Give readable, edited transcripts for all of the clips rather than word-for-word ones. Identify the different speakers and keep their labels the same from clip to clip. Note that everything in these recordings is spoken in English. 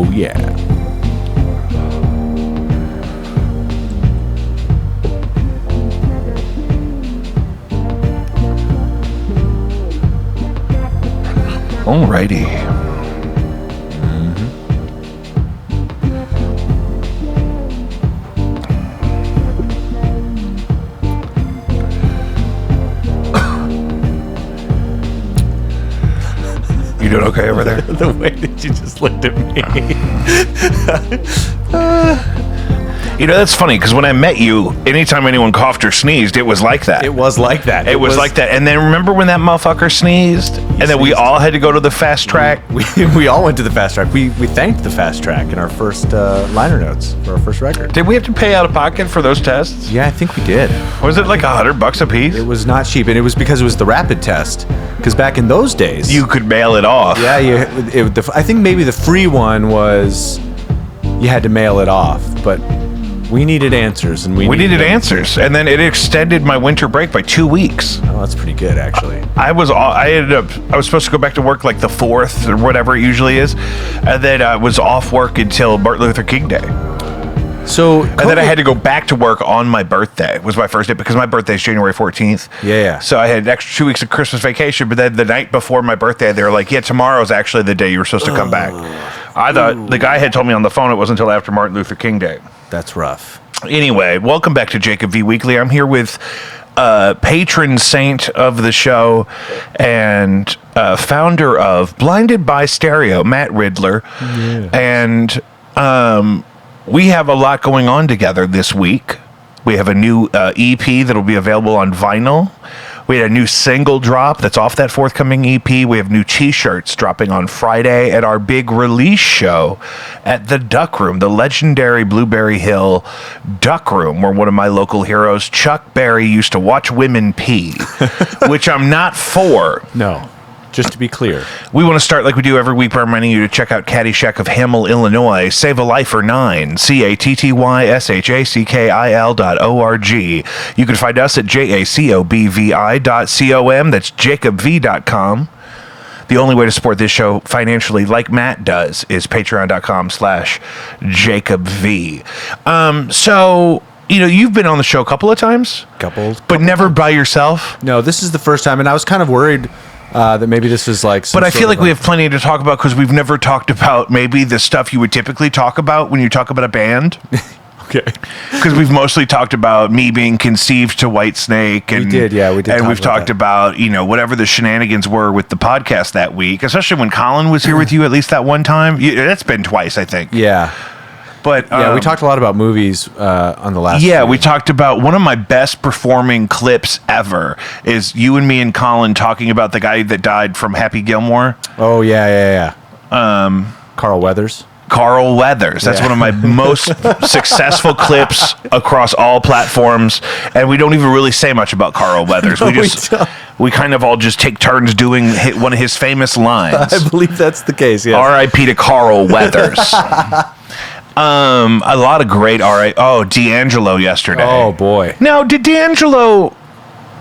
Speaker 1: Oh, yeah.
Speaker 2: Alrighty. You doing okay over there?
Speaker 1: The way that you just looked at me.
Speaker 2: You know, that's funny, because when I met you, anytime anyone coughed or sneezed, it was like that.
Speaker 1: It was like that.
Speaker 2: It was like that. And then remember when that motherfucker sneezed? And then we
Speaker 1: sneezed.
Speaker 2: all had to go to the fast track?
Speaker 1: We all went to the fast track. We thanked the fast track in our first liner notes for our first record.
Speaker 2: Did we have to pay out of pocket for those tests?
Speaker 1: Yeah, I think we did.
Speaker 2: Was it like $100 a piece?
Speaker 1: It was not cheap, and it was because it was the rapid test. Because back in those days,
Speaker 2: You could mail it off.
Speaker 1: yeah, I think maybe the free one was you had to mail it off, but we needed answers, and we
Speaker 2: needed answers. And then it extended my winter break by 2 weeks.
Speaker 1: Oh, that's pretty good, actually.
Speaker 2: I was supposed to go back to work like the 4th or whatever it usually is. And then I was off work until Martin Luther King Day.
Speaker 1: So,
Speaker 2: And then I had to go back to work on my birthday. It was my first day because my birthday is January 14th.
Speaker 1: Yeah.
Speaker 2: So I had an extra 2 weeks of Christmas vacation, but then the night before my birthday, they were like, yeah, tomorrow's actually the day you were supposed to come back. I thought the guy had told me on the phone it wasn't until after Martin Luther King Day.
Speaker 1: That's rough.
Speaker 2: Anyway, welcome back to Jacob V Weekly. I'm here with patron saint of the show and founder of Blinded by Stereo, Matt Riddler.
Speaker 1: Yeah.
Speaker 2: And we have a lot going on together this week. We have a new EP that'll be available on vinyl. We had a new single drop that's off that forthcoming EP. We have new t-shirts dropping on Friday at our big release show at the Duck Room, the legendary Blueberry Hill Duck Room, where one of my local heroes, Chuck Berry, used to watch women pee, which I'm not for.
Speaker 1: No, just to be clear.
Speaker 2: We want to start like we do every week by reminding you to check out Caddyshack of Hamel, Illinois. Save a life for 9. CATTYSHACKIL.org. You can find us at JACOBVI.com. That's JacobV.com. The only way to support this show financially, like Matt does, is patreon.com/JacobV. So, you know, you've been on the show a couple of times. But never by yourself.
Speaker 1: No, this is the first time, and I was kind of worried that maybe this was like some
Speaker 2: But I
Speaker 1: sort
Speaker 2: feel
Speaker 1: of
Speaker 2: like we have plenty to talk about because we've never talked about maybe the stuff you would typically talk about when you talk about a band.
Speaker 1: Okay.
Speaker 2: Because we've mostly talked about me being conceived to Whitesnake. And,
Speaker 1: We did.
Speaker 2: And
Speaker 1: talk
Speaker 2: we've talked about, you know, whatever the shenanigans were with the podcast that week, especially when Colin was here with you at least that one time. That's been twice, I think.
Speaker 1: Yeah.
Speaker 2: But
Speaker 1: We talked a lot about movies on the last.
Speaker 2: Yeah,
Speaker 1: few.
Speaker 2: we talked about one of my best performing clips ever is you and me and Colin talking about the guy that died from Happy Gilmore.
Speaker 1: Oh yeah. Carl Weathers.
Speaker 2: Carl Weathers. That's one of my most successful clips across all platforms. And we don't even really say much about Carl Weathers.
Speaker 1: No,
Speaker 2: we kind of all just take turns doing one of his famous lines.
Speaker 1: I believe that's the case. Yes.
Speaker 2: R.I.P. to Carl Weathers. A lot of great D'Angelo yesterday.
Speaker 1: Oh boy.
Speaker 2: Now, did D'Angelo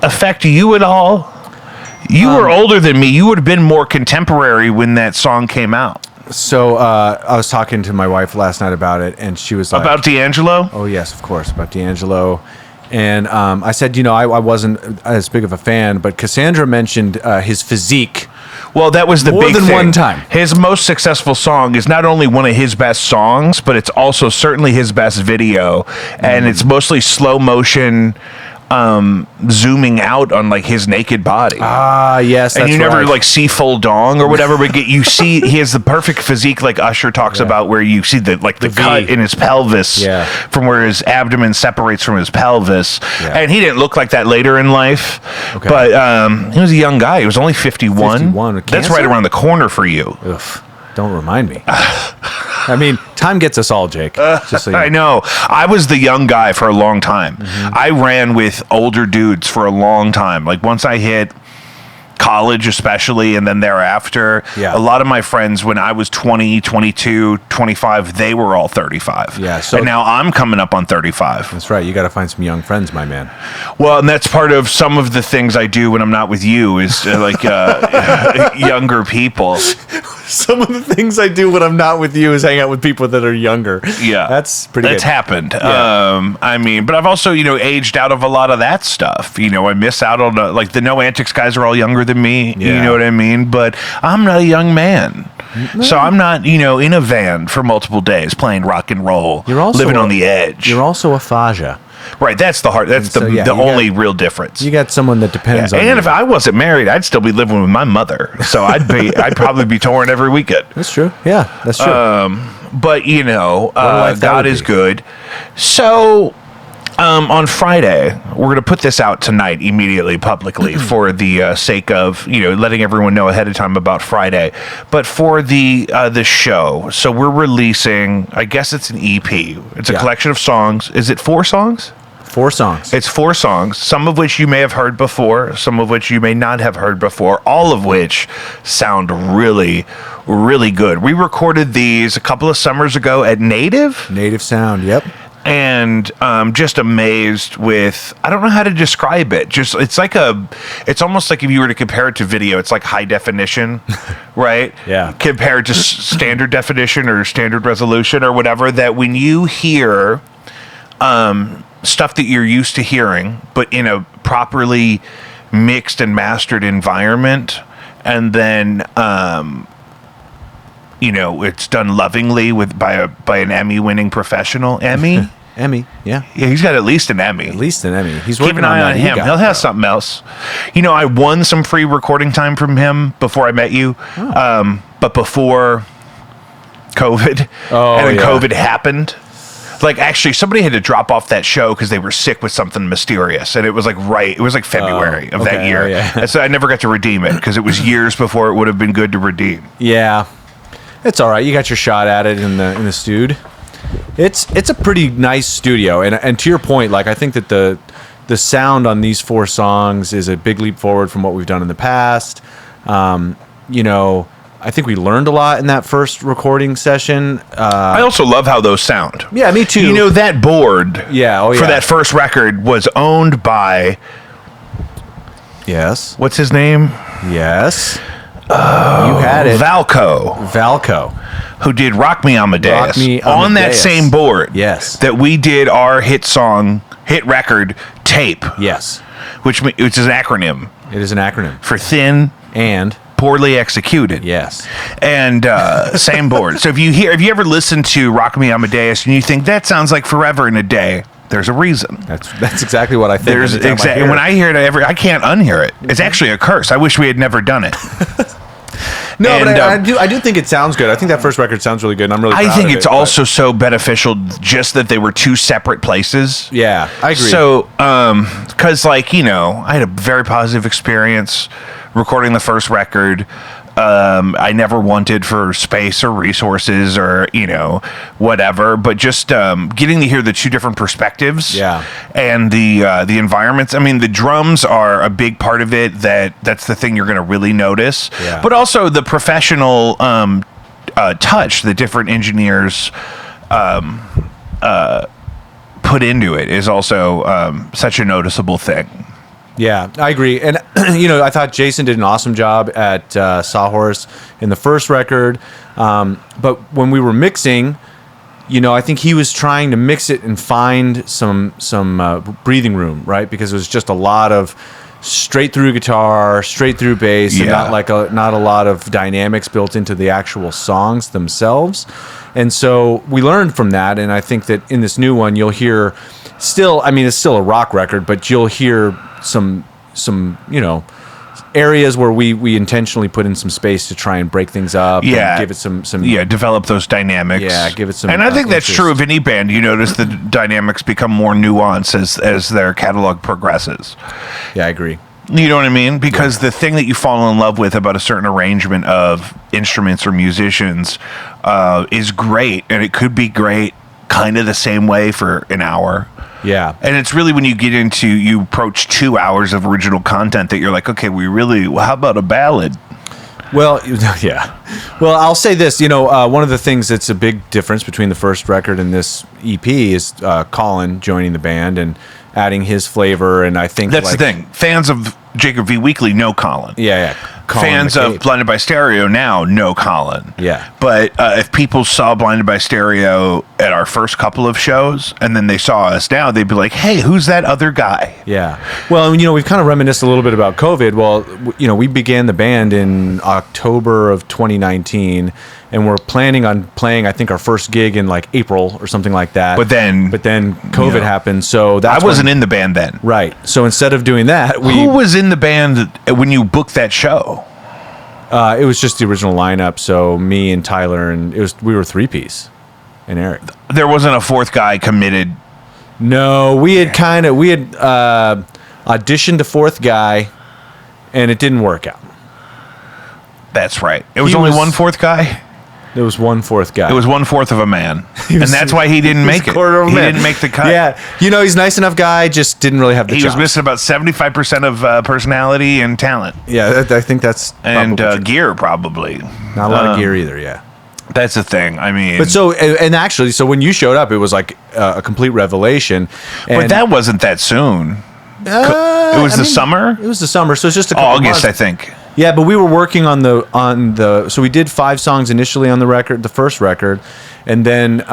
Speaker 2: affect you at all? You were older than me. You would have been more contemporary when that song came out.
Speaker 1: So I was talking to my wife last night about it, and she was like,
Speaker 2: About D'Angelo?
Speaker 1: "Oh yes, of course, about D'Angelo." And I said, I wasn't as big of a fan, but Cassandra mentioned his physique.
Speaker 2: Well, that was the
Speaker 1: More
Speaker 2: big
Speaker 1: than
Speaker 2: thing.
Speaker 1: one time.
Speaker 2: His most successful song is not only one of his best songs, but it's also certainly his best video, and it's mostly slow motion, zooming out on like his naked body.
Speaker 1: Ah, yes,
Speaker 2: And
Speaker 1: that's
Speaker 2: you never
Speaker 1: right.
Speaker 2: like see full dong or whatever, but you see he has the perfect physique like Usher talks about, where you see the
Speaker 1: The V.
Speaker 2: cut in his pelvis from where his abdomen separates from his pelvis.
Speaker 1: Yeah.
Speaker 2: And he didn't look like that later in life,
Speaker 1: Okay.
Speaker 2: but he was a young guy. He was only 51.
Speaker 1: 51 with
Speaker 2: That's
Speaker 1: cancer?
Speaker 2: right around the corner for you.
Speaker 1: Ugh, don't remind me. I mean, time gets us all, Jake. Just so you
Speaker 2: I know. I was the young guy for a long time. I ran with older dudes for a long time. Like once I hit college especially, and then thereafter.
Speaker 1: Yeah.
Speaker 2: A lot of my friends, when I was 20, 22, 25, they were all 35.
Speaker 1: Yeah, so-
Speaker 2: and now I'm coming up on 35.
Speaker 1: That's right. You got to find some young friends, my man.
Speaker 2: Well, and that's part of some of the things I do when I'm not with you is younger people.
Speaker 1: Some of the things I do when I'm not with you is hang out with people that are younger.
Speaker 2: Yeah.
Speaker 1: That's pretty
Speaker 2: That's
Speaker 1: good.
Speaker 2: happened.
Speaker 1: Yeah.
Speaker 2: I mean, but I've also, aged out of a lot of that stuff. I miss out on, the No Antics guys are all younger than me. You
Speaker 1: Yeah.
Speaker 2: know what I mean? But I'm not a young man. So I'm not, in a van for multiple days playing rock and roll,
Speaker 1: You're also
Speaker 2: living on the edge.
Speaker 1: You're also a Faja.
Speaker 2: Right. That's the heart. That's
Speaker 1: so, yeah,
Speaker 2: the
Speaker 1: you
Speaker 2: only real difference.
Speaker 1: You got someone that depends on
Speaker 2: and
Speaker 1: you.
Speaker 2: if I wasn't married, I'd still be living with my mother. So I'd probably be touring every weekend.
Speaker 1: That's true. Yeah, that's true.
Speaker 2: But
Speaker 1: life that
Speaker 2: God
Speaker 1: would
Speaker 2: is
Speaker 1: be.
Speaker 2: good. So on Friday, we're going to put this out tonight immediately publicly for the sake of letting everyone know ahead of time about Friday. But for the show, so we're releasing. I guess it's an EP. It's a
Speaker 1: Yeah.
Speaker 2: collection of songs. Is it 4 songs?
Speaker 1: 4 songs.
Speaker 2: It's 4 songs, some of which you may have heard before, some of which you may not have heard before, all of which sound really, really good. We recorded these a couple of summers ago at Native,
Speaker 1: Native sound. Yep.
Speaker 2: and just amazed with, I don't know how to describe it. Just it's almost like if you were to compare it to video, it's like high definition, right?
Speaker 1: Yeah.
Speaker 2: Compared to standard definition or standard resolution or whatever, that when you hear stuff that you're used to hearing, but in a properly mixed and mastered environment, and then it's done lovingly by an Emmy-winning professional. Emmy,
Speaker 1: yeah.
Speaker 2: yeah, he's got at least an Emmy.
Speaker 1: At least an Emmy. He's
Speaker 2: Keep
Speaker 1: working
Speaker 2: an eye on
Speaker 1: that
Speaker 2: him.
Speaker 1: EGOT,
Speaker 2: He'll have
Speaker 1: though.
Speaker 2: something else. I won some free recording time from him before I met you, but before COVID,
Speaker 1: Oh,
Speaker 2: and then
Speaker 1: yeah.
Speaker 2: COVID happened. Like, actually, somebody had to drop off that show because they were sick with something mysterious, and it was like February of that
Speaker 1: okay.
Speaker 2: year.
Speaker 1: Oh, yeah.
Speaker 2: And so I never got to redeem it because it was years before it would have been good to redeem.
Speaker 1: Yeah, it's all right. You got your shot at it in the stewed. It's a pretty nice studio, and to your point, like I think that the sound on these 4 songs is a big leap forward from what we've done in the past. I think we learned a lot in that first recording session.
Speaker 2: I also love how those sound.
Speaker 1: Yeah, me too.
Speaker 2: That board
Speaker 1: Yeah, oh,
Speaker 2: for
Speaker 1: yeah.
Speaker 2: that first record was owned by,
Speaker 1: Yes,
Speaker 2: what's his name?
Speaker 1: yes. You had it,
Speaker 2: Valco,
Speaker 1: Valco.
Speaker 2: who did Rock Me Amadeus,
Speaker 1: Rock Me
Speaker 2: on that
Speaker 1: Amadeus.
Speaker 2: same board.
Speaker 1: Yes.
Speaker 2: That we did our hit record tape,
Speaker 1: Yes,
Speaker 2: which is an acronym
Speaker 1: it is an acronym.
Speaker 2: for thin,
Speaker 1: And
Speaker 2: poorly executed.
Speaker 1: yes,
Speaker 2: And same board. So if you ever listen to Rock Me Amadeus and you think that sounds like Forever in a Day, there's a reason.
Speaker 1: that's exactly what I think.
Speaker 2: There's
Speaker 1: every time I
Speaker 2: exactly
Speaker 1: hear
Speaker 2: when
Speaker 1: it.
Speaker 2: I hear it, I can't unhear it. It's actually a curse. I wish we had never done it.
Speaker 1: No,
Speaker 2: And,
Speaker 1: but I do think it sounds good. I think that first record sounds really good, and I'm really.
Speaker 2: I
Speaker 1: proud
Speaker 2: think
Speaker 1: of
Speaker 2: it's
Speaker 1: it, but-
Speaker 2: also so beneficial just that they were 2 separate places.
Speaker 1: Yeah, I agree.
Speaker 2: So, because I had a very positive experience recording the first record. I never wanted for space or resources or whatever, but just getting to hear the 2 different perspectives.
Speaker 1: Yeah.
Speaker 2: And the environments. I mean, the drums are a big part of it. That's the thing you're going to really notice.
Speaker 1: Yeah.
Speaker 2: But also the professional touch the different engineers put into it is also such a noticeable thing.
Speaker 1: Yeah, I agree. And, I thought Jason did an awesome job at Sawhorse in the first record. But when we were mixing, I think he was trying to mix it and find some breathing room, right? Because it was just a lot of straight through guitar, straight through bass, and
Speaker 2: Yeah.
Speaker 1: not a lot of dynamics built into the actual songs themselves. And so we learned from that, and I think that in this new one, you'll hear it's still a rock record, but you'll hear some areas where we intentionally put in some space to try and break things up.
Speaker 2: Yeah.
Speaker 1: And give it some.
Speaker 2: Develop those dynamics.
Speaker 1: Yeah, give it some,
Speaker 2: And I think that's
Speaker 1: interest.
Speaker 2: true of any band. You notice the dynamics become more nuanced as their catalog progresses.
Speaker 1: Yeah, I agree.
Speaker 2: You know what I mean? Because the thing that you fall in love with about a certain arrangement of instruments or musicians is great, and it could be great kind of the same way for an hour.
Speaker 1: Yeah.
Speaker 2: And it's really when you approach 2 hours of original content that you're like, okay, how about a ballad?
Speaker 1: Well, yeah. Well, I'll say this. One of the things that's a big difference between the first record and this EP is Colin joining the band and adding his flavor. And I think
Speaker 2: that's the thing. Fans of Jacob V Weekly know Colin.
Speaker 1: Yeah. Colin
Speaker 2: Fans
Speaker 1: McCabe.
Speaker 2: of Blinded by Stereo now know Colin.
Speaker 1: Yeah.
Speaker 2: But if people saw Blinded by Stereo at our first couple of shows and then they saw us now, they'd be like, hey, who's that other guy?
Speaker 1: Yeah. Well, we've kind of reminisced a little bit about COVID. Well, we began the band in October of 2019, and we're planning on playing, I think, our first gig in like April or something like that.
Speaker 2: But then
Speaker 1: COVID happened, so
Speaker 2: I wasn't in the band then.
Speaker 1: Right. So instead of doing that,
Speaker 2: who was in the band when you booked that show?
Speaker 1: It was just the original lineup. So me and Tyler, and we were 3-piece, and Eric.
Speaker 2: There wasn't a fourth guy committed.
Speaker 1: No, we had auditioned a fourth guy, and it didn't work out.
Speaker 2: That's right. It was only one fourth guy.
Speaker 1: There was one fourth guy.
Speaker 2: It was 1/4 of a man, and that's why he didn't make it. He didn't make the cut.
Speaker 1: Yeah, he's a nice enough guy, just didn't really have the.
Speaker 2: He
Speaker 1: chops.
Speaker 2: was missing about 75% of personality and talent.
Speaker 1: Yeah, I think that's
Speaker 2: gear probably.
Speaker 1: Not a lot of gear either. Yeah,
Speaker 2: that's the thing. I mean,
Speaker 1: but actually, when you showed up, it was like a complete revelation.
Speaker 2: But that wasn't that soon. It was the summer.
Speaker 1: It was the summer, so it's just a couple
Speaker 2: August,
Speaker 1: months.
Speaker 2: I think.
Speaker 1: Yeah, but we were working on the. So we did 5 songs initially on the record, the first record, and then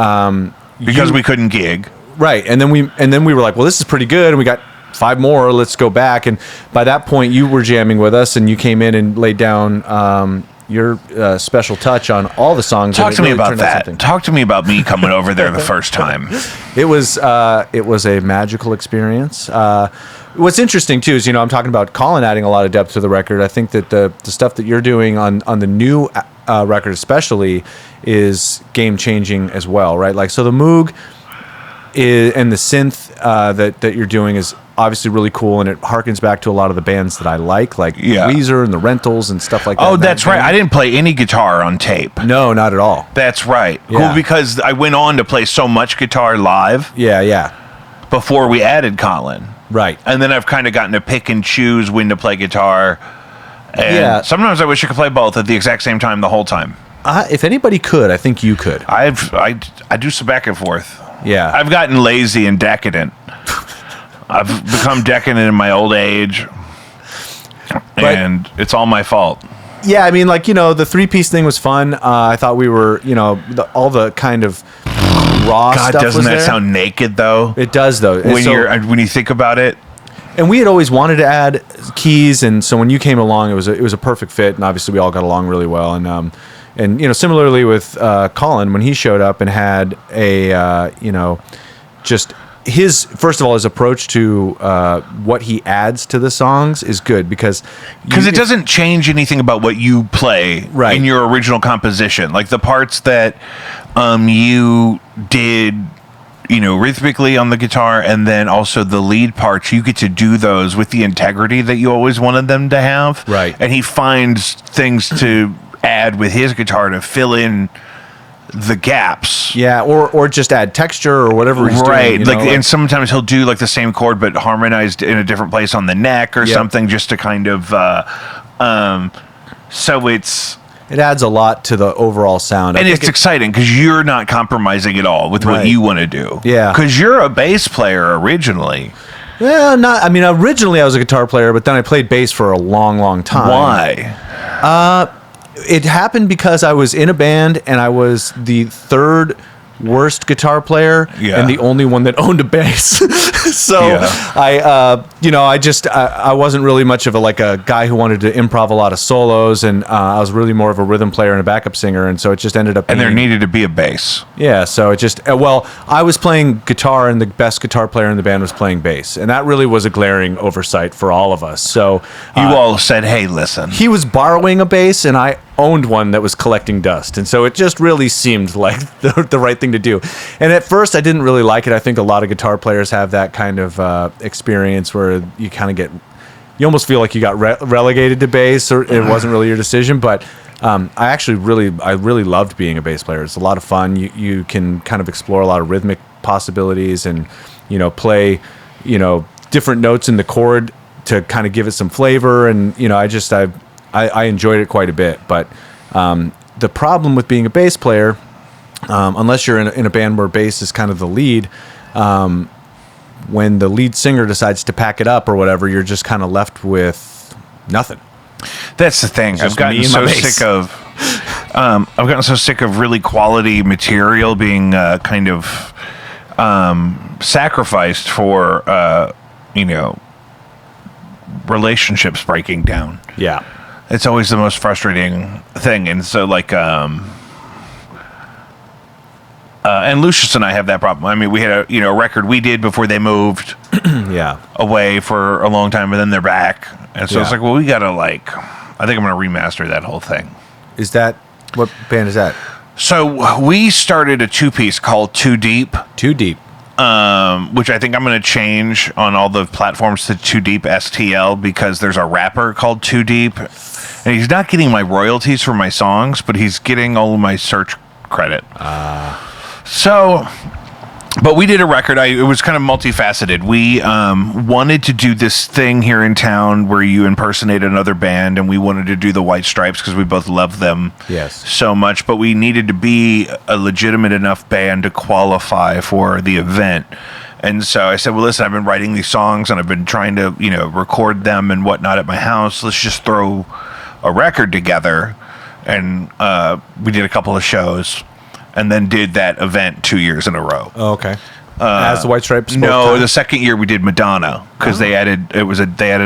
Speaker 2: because we couldn't gig,
Speaker 1: right? And then we were like, well, this is pretty good, and we got 5 more. Let's go back. And by that point, you were jamming with us, and you came in and laid down your special touch on all the songs.
Speaker 2: Talk to me about that. Talk to me about me coming over there the first time.
Speaker 1: It was a magical experience. What's interesting too is I'm talking about Colin adding a lot of depth to the record. I think that the stuff that you're doing on the new record especially is game changing as well, right? Like so the Moog and the synth that you're doing is obviously really cool, and it harkens back to a lot of the bands that I like Weezer and the Rentals and stuff like that.
Speaker 2: Oh, that's right. I didn't play any guitar on tape.
Speaker 1: No, not at all.
Speaker 2: That's right.
Speaker 1: Yeah.
Speaker 2: Cool, because I went on to play so much guitar live.
Speaker 1: Yeah.
Speaker 2: Before we added Colin.
Speaker 1: Right.
Speaker 2: And then I've kind of gotten to pick and choose when to play guitar. And sometimes I wish I could play both at the exact same time the whole time.
Speaker 1: If anybody could, I think you could.
Speaker 2: I do some back and forth.
Speaker 1: Yeah.
Speaker 2: I've gotten lazy and decadent. I've become decadent in my old age. And it's all my fault.
Speaker 1: Yeah, I mean, the 3-piece thing was fun. I thought we were, all the kind of raw stuff.
Speaker 2: God, doesn't that sound naked though?
Speaker 1: It does though.
Speaker 2: When you think about it.
Speaker 1: And we had always wanted to add keys, and so when you came along, it was a perfect fit, and obviously we all got along really well. And similarly with Colin, when he showed up and had a just his approach to what he adds to the songs is good because
Speaker 2: it doesn't change anything about what you play in your original composition. Like the parts that you did, rhythmically on the guitar, and then also the lead parts, you get to do those with the integrity that you always wanted them to have.
Speaker 1: Right.
Speaker 2: And he finds things to add with his guitar to fill in the gaps.
Speaker 1: Yeah, or just add texture or whatever he's doing.
Speaker 2: And sometimes he'll do the same chord but harmonized in a different place on the neck or something, just to kind of so it
Speaker 1: adds a lot to the overall sound.
Speaker 2: And it's exciting because you're not compromising at all with what you want to do.
Speaker 1: Yeah.
Speaker 2: Because you're a bass player originally.
Speaker 1: Well, originally I was a guitar player, but then I played bass for a long, long time.
Speaker 2: Why?
Speaker 1: It happened because I was in a band and I was the third worst guitar player and the only one that owned a bass. So I wasn't really much of a guy who wanted to improv a lot of solos, and I was really more of a rhythm player and a backup singer, and so it just ended up
Speaker 2: and there needed to be a bass.
Speaker 1: Yeah, so it just I was playing guitar and the best guitar player in the band was playing bass, and that really was a glaring oversight for all of us. So
Speaker 2: you all said, hey, listen.
Speaker 1: He was borrowing a bass and I owned one that was collecting dust, and so it just really seemed like the right thing to do. And at first I didn't really like it. I think a lot of guitar players have that kind of experience where you kind of you almost feel like you got relegated to bass, or it wasn't really your decision. But I really loved being a bass player. It's a lot of fun. You can kind of explore a lot of rhythmic possibilities, and play, different notes in the chord to kind of give it some flavor. And, I enjoyed it quite a bit. But the problem with being a bass player, unless you're in a band where bass is kind of the lead, when the lead singer decides to pack it up or whatever, you're just kind of left with nothing.
Speaker 2: That's the thing. I've gotten so sick of. I've gotten so sick of really quality material being kind of sacrificed for relationships breaking down.
Speaker 1: Yeah,
Speaker 2: it's always the most frustrating thing, and so and Lucius and I have that problem. I mean, we had a record we did before they moved away for a long time, and then they're back. And so it's like, well, we got to I think I'm going to remaster that whole thing.
Speaker 1: Is that, what band is that?
Speaker 2: So we started a 2-piece called Too Deep.
Speaker 1: Too Deep.
Speaker 2: Which I think I'm going to change on all the platforms to Too Deep STL, because there's a rapper called Too Deep. And he's not getting my royalties for my songs, but he's getting all of my search credit. So, but we did a record. It was kind of multifaceted. We wanted to do this thing here in town where you impersonate another band, and we wanted to do the White Stripes because we both love them so much. But we needed to be a legitimate enough band to qualify for the event. And so I said, well, listen, I've been writing these songs, and I've been trying to, record them and whatnot at my house. Let's just throw a record together. And we did a couple of shows. And then did that event 2 years in a row.
Speaker 1: Oh, okay. As the White Stripes?
Speaker 2: No, the second year we did Madonna, because they added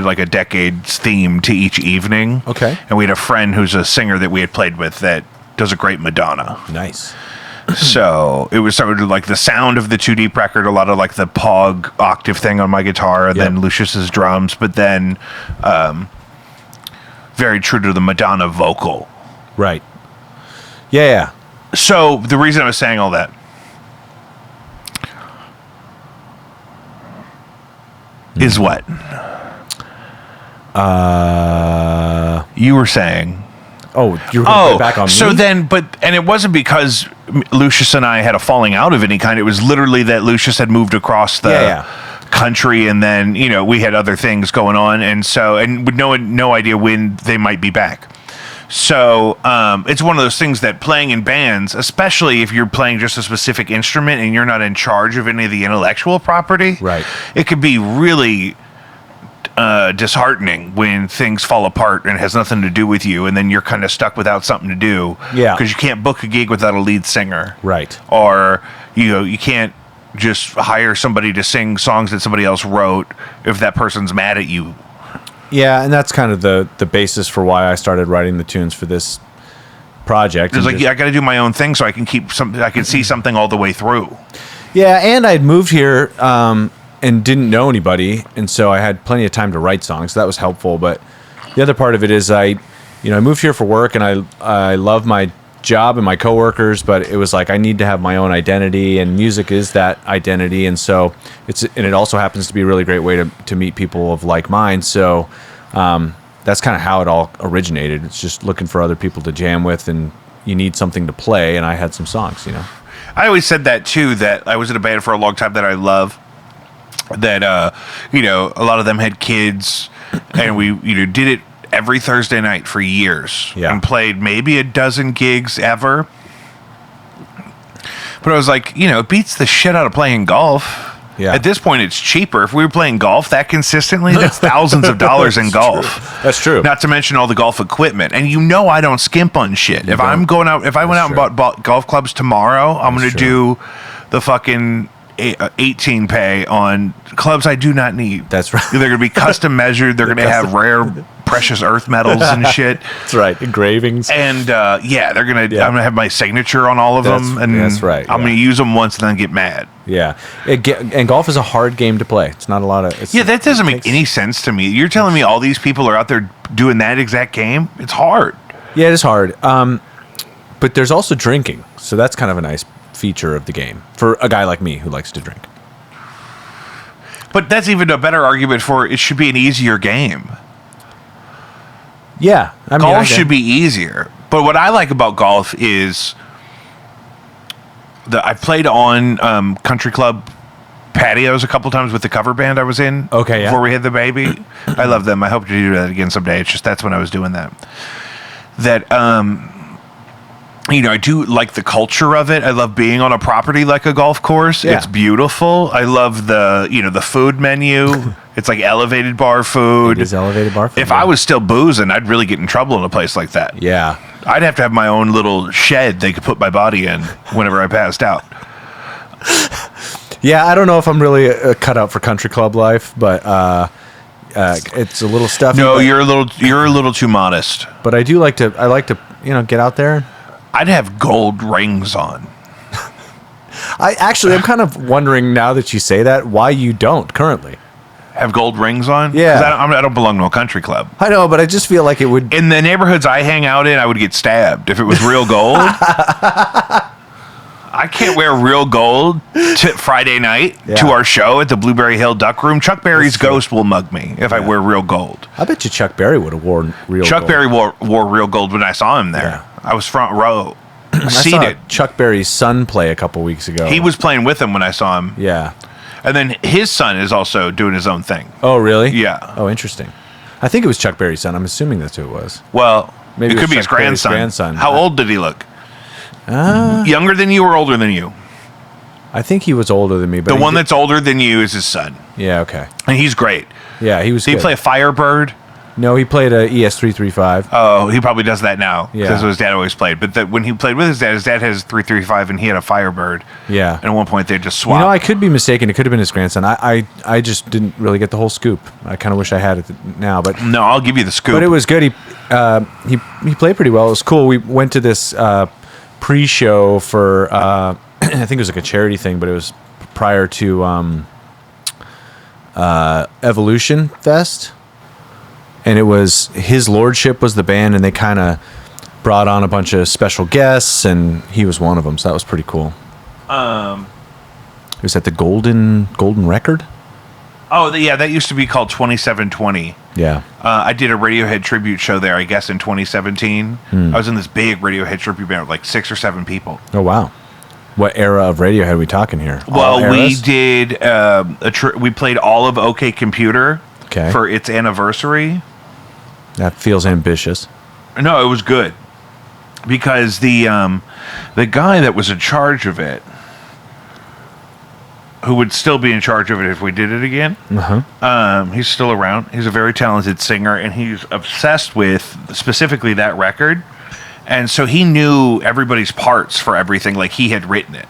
Speaker 2: like a decades theme to each evening.
Speaker 1: Okay.
Speaker 2: And we had a friend who's a singer that we had played with that does a great Madonna.
Speaker 1: Nice.
Speaker 2: So it was sort of like the sound of the 2 Deep record, a lot of like the Pog octave thing on my guitar, and then Lucius's drums, but then very true to the Madonna vocal.
Speaker 1: Right. Yeah.
Speaker 2: So the reason I was saying all that is what? You were saying.
Speaker 1: Oh, you were going to back on me?
Speaker 2: So then, and it wasn't because Lucius and I had a falling out of any kind. It was literally that Lucius had moved across the country, and then, we had other things going on, and with no idea when they might be back. So it's one of those things that playing in bands, especially if you're playing just a specific instrument and you're not in charge of any of the intellectual property,
Speaker 1: right,
Speaker 2: it could be really disheartening when things fall apart and it has nothing to do with you, and then you're kind of stuck without something to do.
Speaker 1: Yeah,
Speaker 2: because you can't book a gig without a lead singer,
Speaker 1: right?
Speaker 2: Or you can't just hire somebody to sing songs that somebody else wrote if that person's mad at you.
Speaker 1: Yeah, and that's kind of the basis for why I started writing the tunes for this project.
Speaker 2: It's like, I got to do my own thing so I can I can see something all the way through.
Speaker 1: Yeah, and I'd moved here and didn't know anybody, and so I had plenty of time to write songs. So that was helpful. But the other part of it is I moved here for work, and I love my job and my coworkers, but it was like I need to have my own identity, and music is that identity. And so it also happens to be a really great way to meet people of like mind. So that's kind of how it all originated. It's just looking for other people to jam with, and you need something to play, and I had some songs,
Speaker 2: I always said that too, that I was in a band for a long time that I love, that a lot of them had kids, and we did it every Thursday night for years, and played maybe a dozen gigs ever. But I was like, it beats the shit out of playing golf.
Speaker 1: Yeah.
Speaker 2: At this point, it's cheaper. If we were playing golf that consistently, that's thousands of dollars in golf.
Speaker 1: True. That's true.
Speaker 2: Not to mention all the golf equipment. And I don't skimp on shit. If I went out and bought golf clubs tomorrow, I'm going to do the fucking 18 pay on clubs I do not need.
Speaker 1: That's right.
Speaker 2: They're going to be custom measured. They're going to have rare precious earth metals and shit.
Speaker 1: That's right. Engravings.
Speaker 2: And they're going to, I'm going to have my signature on all of them. And
Speaker 1: that's right.
Speaker 2: I'm going to use them once and then get mad.
Speaker 1: Yeah. And golf is a hard game to play. It's not a lot of...
Speaker 2: that doesn't make any sense to me. You're telling me all these people are out there doing that exact game? It's hard.
Speaker 1: Yeah, it is hard. But there's also drinking. So that's kind of a nice feature of the game for a guy like me who likes to drink.
Speaker 2: But that's even a better argument for it should be an easier game.
Speaker 1: Yeah.
Speaker 2: Golf should be easier. But what I like about golf is I played on country club patios a couple times with the cover band I was in.
Speaker 1: Okay, yeah.
Speaker 2: Before we had the baby. I love them. I hope to do that again someday. It's just that's when I was doing that. I do like the culture of it. I love being on a property like a golf course.
Speaker 1: Yeah.
Speaker 2: It's beautiful. I love the food menu. It's like elevated bar food.
Speaker 1: It is elevated bar food.
Speaker 2: If I was still boozing, I'd really get in trouble in a place like that.
Speaker 1: Yeah.
Speaker 2: I'd have to have my own little shed they could put my body in whenever I passed out.
Speaker 1: Yeah, I don't know if I'm really cut out for country club life, but it's a little stuffy.
Speaker 2: No,
Speaker 1: but,
Speaker 2: you're a little too modest.
Speaker 1: But I like to get out there.
Speaker 2: I'd have gold rings on.
Speaker 1: I'm kind of wondering now that you say that why you don't currently.
Speaker 2: Have gold rings on?
Speaker 1: Yeah.
Speaker 2: 'Cause I don't belong to a country club.
Speaker 1: I know, but I just feel like it would.
Speaker 2: In the neighborhoods I hang out in, I would get stabbed if it was real gold. I can't wear real gold to Friday night to our show at the Blueberry Hill Duck Room. Chuck Berry's ghost will mug me if I wear real gold.
Speaker 1: I bet you Chuck Berry would have worn real.
Speaker 2: Chuck
Speaker 1: gold.
Speaker 2: Berry wore real gold when I saw him there.
Speaker 1: Yeah.
Speaker 2: I was front row,
Speaker 1: I saw
Speaker 2: seated.
Speaker 1: Chuck Berry's son play a couple weeks ago.
Speaker 2: He was playing with him when I saw him.
Speaker 1: Yeah.
Speaker 2: And then his son is also doing his own thing.
Speaker 1: Oh, really?
Speaker 2: Yeah.
Speaker 1: Oh, interesting. I think it was Chuck Berry's son. I'm assuming that's who it was.
Speaker 2: Well,
Speaker 1: Maybe
Speaker 2: it
Speaker 1: it
Speaker 2: could
Speaker 1: was
Speaker 2: be his
Speaker 1: Chuck Berry's
Speaker 2: grandson.
Speaker 1: grandson.
Speaker 2: How old did he look? Younger than you or older than you?
Speaker 1: I think he was older than me. But
Speaker 2: The one that's older than you is his son.
Speaker 1: Yeah. Okay.
Speaker 2: And he's great.
Speaker 1: Yeah, he was.
Speaker 2: Did he
Speaker 1: good.
Speaker 2: play a Firebird?
Speaker 1: No, he played a ES335.
Speaker 2: Oh, he probably does that now.
Speaker 1: Yeah.
Speaker 2: Because his dad always played. But when he played with his dad has 335 and he had a Firebird.
Speaker 1: Yeah.
Speaker 2: And at one point they just swapped.
Speaker 1: I could be mistaken. It could have been his grandson. I just didn't really get the whole scoop. I kind of wish I had it now, but
Speaker 2: No, I'll give you the scoop.
Speaker 1: but it was good. He played pretty well. It was cool. We went to this pre-show for I think it was like a charity thing, but it was prior to Evolution Fest, and it was His Lordship was the band, and they kind of brought on a bunch of special guests, and he was one of them. So that was pretty cool. It was at the Golden Record.
Speaker 2: Oh, yeah, that used to be called 2720.
Speaker 1: Yeah.
Speaker 2: I did a Radiohead tribute show there, I guess, in 2017. I was in this big Radiohead tribute band with like 6 or 7 people.
Speaker 1: Oh wow. What era of Radiohead are we talking here? All
Speaker 2: Well, we
Speaker 1: eras?
Speaker 2: did we played all of OK Computer
Speaker 1: Okay.
Speaker 2: for its anniversary.
Speaker 1: That feels ambitious.
Speaker 2: No, it was good because the guy that was in charge of it, who would still be in charge of it if we did it again, he's still around. He's a very talented singer, and he's obsessed with specifically that record. And so he knew everybody's parts for everything, like he had written it.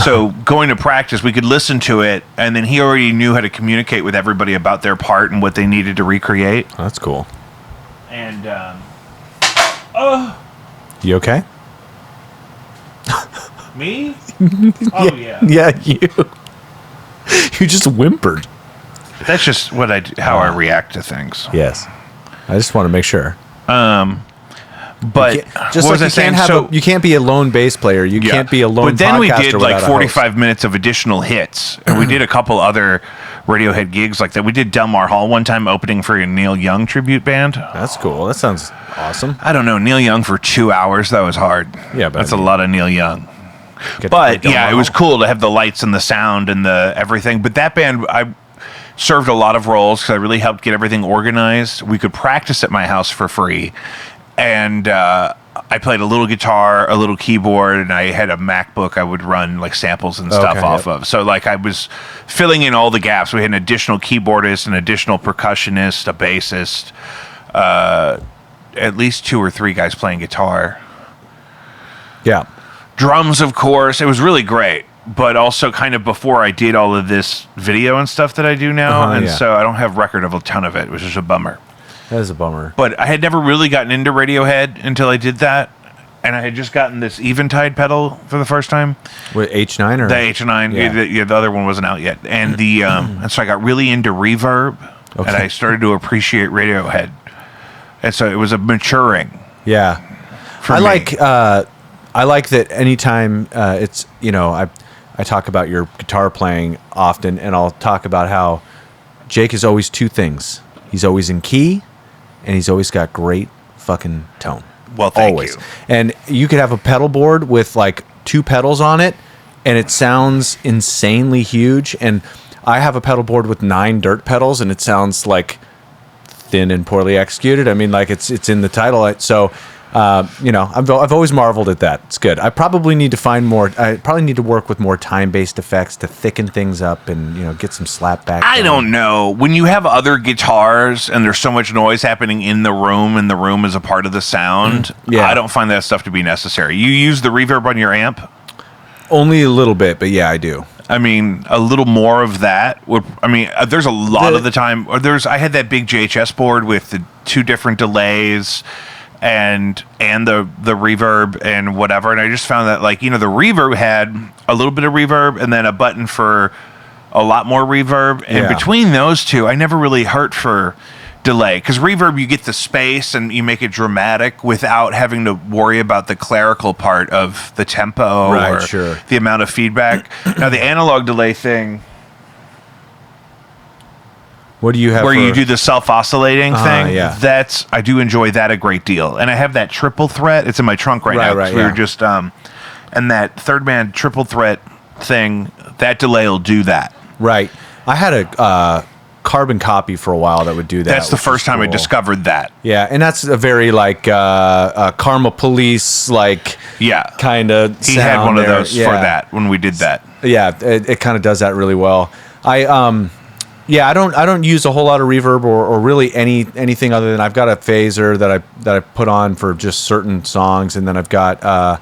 Speaker 2: So going to practice, we could listen to it, and then he already knew how to communicate with everybody about their part and what they needed to recreate.
Speaker 1: Oh, that's cool.
Speaker 2: And
Speaker 1: You okay?
Speaker 2: me? Oh yeah.
Speaker 1: Yeah, you. You just whimpered.
Speaker 2: That's just what how I react to things.
Speaker 1: Yes. I just want to make sure.
Speaker 2: But
Speaker 1: Just
Speaker 2: what was
Speaker 1: like
Speaker 2: I
Speaker 1: you
Speaker 2: saying?
Speaker 1: can't have
Speaker 2: So-
Speaker 1: you can't be a lone bass player. You
Speaker 2: Yeah.
Speaker 1: can't be a lone.
Speaker 2: But then we did
Speaker 1: podcaster
Speaker 2: like
Speaker 1: without a
Speaker 2: 45 minutes of additional hits, and we did a couple other Radiohead gigs like that. We did Delmar Hall one time, opening for a Neil Young tribute band.
Speaker 1: host. That's cool. That sounds awesome.
Speaker 2: I don't know, Neil Young for 2 hours. That was hard.
Speaker 1: Yeah, but
Speaker 2: that's
Speaker 1: I
Speaker 2: a
Speaker 1: mean-
Speaker 2: lot of Neil Young.
Speaker 1: Get to
Speaker 2: But
Speaker 1: play
Speaker 2: yeah,
Speaker 1: Delmar
Speaker 2: it was
Speaker 1: Hall.
Speaker 2: cool to have the lights and the sound and the everything. But that band, I served a lot of roles because I really helped get everything organized. We could practice at my house for free, and I played a little guitar, a little keyboard, and I had a MacBook I would run like samples and stuff
Speaker 1: Okay,
Speaker 2: off
Speaker 1: yep.
Speaker 2: of. So like I was filling in all the gaps. We had an additional keyboardist, an additional percussionist, a bassist, at least 2 or 3 guys playing guitar.
Speaker 1: Yeah.
Speaker 2: Drums, of course. It was really great, but also kind of before I did all of this video and stuff that I do now, and
Speaker 1: yeah.
Speaker 2: so I don't have record of a ton of it, which is a bummer.
Speaker 1: That is a bummer.
Speaker 2: But I had never really gotten into Radiohead until I did that, and I had just gotten this Eventide pedal for the first time.
Speaker 1: What, H9 or
Speaker 2: The H9,
Speaker 1: Yeah.
Speaker 2: the other one wasn't out yet, and the and so I got really into reverb, and
Speaker 1: Okay.
Speaker 2: I started to appreciate Radiohead, and so it was a maturing.
Speaker 1: Yeah.
Speaker 2: For
Speaker 1: I
Speaker 2: me.
Speaker 1: I like that anytime it's, I talk about your guitar playing often, and I'll talk about how Jake is always 2 things. He's always in key, and he's always got great fucking tone.
Speaker 2: Well, thank
Speaker 1: always.
Speaker 2: you.
Speaker 1: And you could have a pedal board with like 2 pedals on it, and it sounds insanely huge. And I have a pedal board with 9 dirt pedals, and it sounds like thin and poorly executed. I mean, like it's in the title. So, I've always marveled at that. It's good. I probably need to find more. I probably need to work with more time-based effects to thicken things up and get some slap back.
Speaker 2: I don't know. When you have other guitars and there's so much noise happening in the room, and the room is a part of the sound, I don't find that stuff to be necessary. You use the reverb on your amp?
Speaker 1: Only a little bit, but yeah, I do.
Speaker 2: I mean, a little more of that would. I mean, there's a lot of the time. I had that big JHS board with the 2 different delays and the reverb and whatever, and I just found that, like, the reverb had a little bit of reverb and then a button for a lot more reverb, and between those two, I never really hurt for delay, because reverb, you get the space and you make it dramatic without having to worry about the clerical part of the tempo or the amount of feedback. Now, the analog delay thing,
Speaker 1: what do you have
Speaker 2: where you do the self-oscillating thing?
Speaker 1: Yeah.
Speaker 2: I do enjoy that a great deal. And I have that triple threat. It's in my trunk right now.
Speaker 1: Right,
Speaker 2: we were just, and that third band triple threat thing, that delay will do that.
Speaker 1: Right. I had a carbon copy for a while that would do that.
Speaker 2: That's the first time I discovered that.
Speaker 1: Yeah, and that's a very like Karma Police kind of.
Speaker 2: He had one of those for that when we did that.
Speaker 1: Yeah, it kind of does that really well. I don't use a whole lot of reverb or really anything other than I've got a phaser that I put on for just certain songs, and then I've got a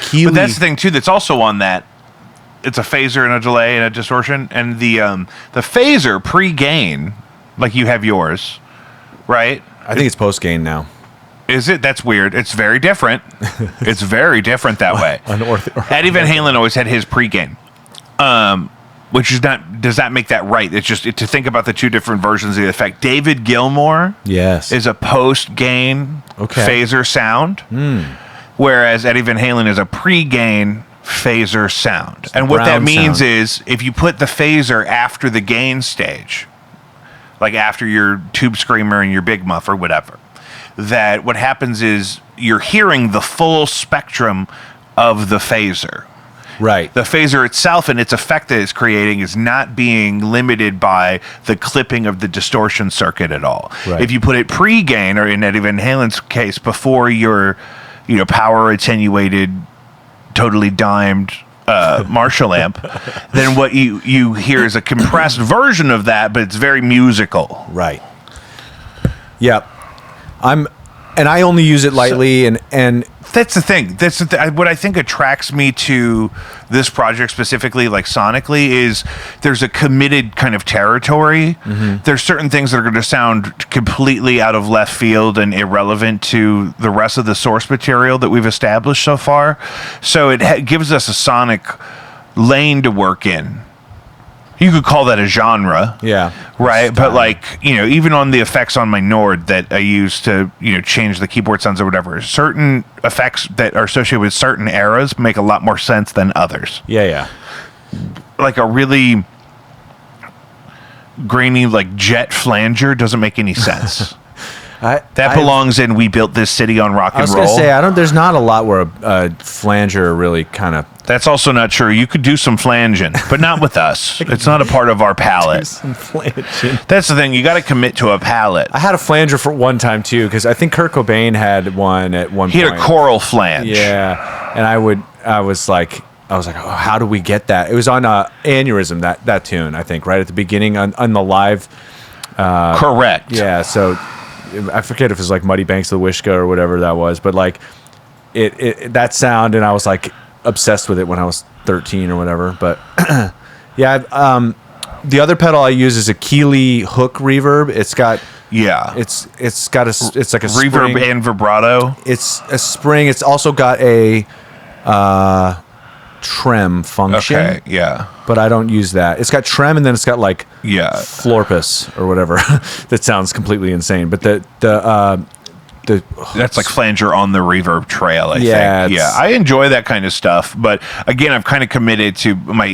Speaker 1: Keeley.
Speaker 2: But that's the thing too. That's also on that. It's a phaser and a delay and a distortion, and the phaser pre-gain, like you have yours, right?
Speaker 1: I think it's post-gain now.
Speaker 2: Is it? That's weird. It's very different. It's very different that way. Eddie Van Halen always had his pre-gain, which does not make that right. It's just to think about the 2 different versions of the effect. David Gilmour, is a post-gain phaser sound, whereas Eddie Van Halen is a pre-gain phaser sound. And what that means is, if you put the phaser after the gain stage, like after your tube screamer and your big muff or whatever, that what happens is you're hearing the full spectrum of the phaser.
Speaker 1: Right.
Speaker 2: The phaser itself and its effect that it's creating is not being limited by the clipping of the distortion circuit at all.
Speaker 1: Right.
Speaker 2: If you put it pre-gain, or in Eddie Van Halen's case, before your power attenuated, totally dimed Marshall amp, then what you hear is a compressed version of that, but it's very musical.
Speaker 1: Right. Yep. I only use it lightly, and
Speaker 2: that's the thing. What I think attracts me to this project specifically, like sonically, is there's a committed kind of territory. Mm-hmm. There's certain things that are going to sound completely out of left field and irrelevant to the rest of the source material that we've established so far. So it gives us a sonic lane to work in. You could call that a genre.
Speaker 1: Yeah.
Speaker 2: Right. But even on the effects on my Nord that I use to, change the keyboard sounds or whatever, certain effects that are associated with certain eras make a lot more sense than others.
Speaker 1: Yeah.
Speaker 2: Like a really grainy, jet flanger doesn't make any sense. That belongs in We Built This City on Rock and Roll.
Speaker 1: I was going to say, there's not a lot where a flanger really kind of...
Speaker 2: That's also not true. You could do some flanging, but not with us. It's not a part of our palette.
Speaker 1: Some flanging.
Speaker 2: That's the thing. You got to commit to a palette.
Speaker 1: I had a flanger for one time, too, because I think Kurt Cobain had one at one point.
Speaker 2: He had a choral flange.
Speaker 1: Yeah. And I was like, oh, how do we get that? It was on Aneurysm, that tune, I think, right at the beginning on the live.
Speaker 2: Correct.
Speaker 1: Yeah, so... I forget if it was like Muddy Banks of the Wishka or whatever that was, but it that sound, and I was obsessed with it when I was 13 or whatever. But the other pedal I use is a Keeley Hook reverb. It's got it's like a
Speaker 2: reverb
Speaker 1: spring.
Speaker 2: And vibrato.
Speaker 1: It's a spring. It's also got a trem function.
Speaker 2: Okay, yeah.
Speaker 1: But I don't use that. It's got trem, and then it's got florpus or whatever. That sounds completely insane. But the
Speaker 2: that's like flanger on the reverb trail, I think. Yeah, I enjoy that kind of stuff. But again, I've kind of committed to my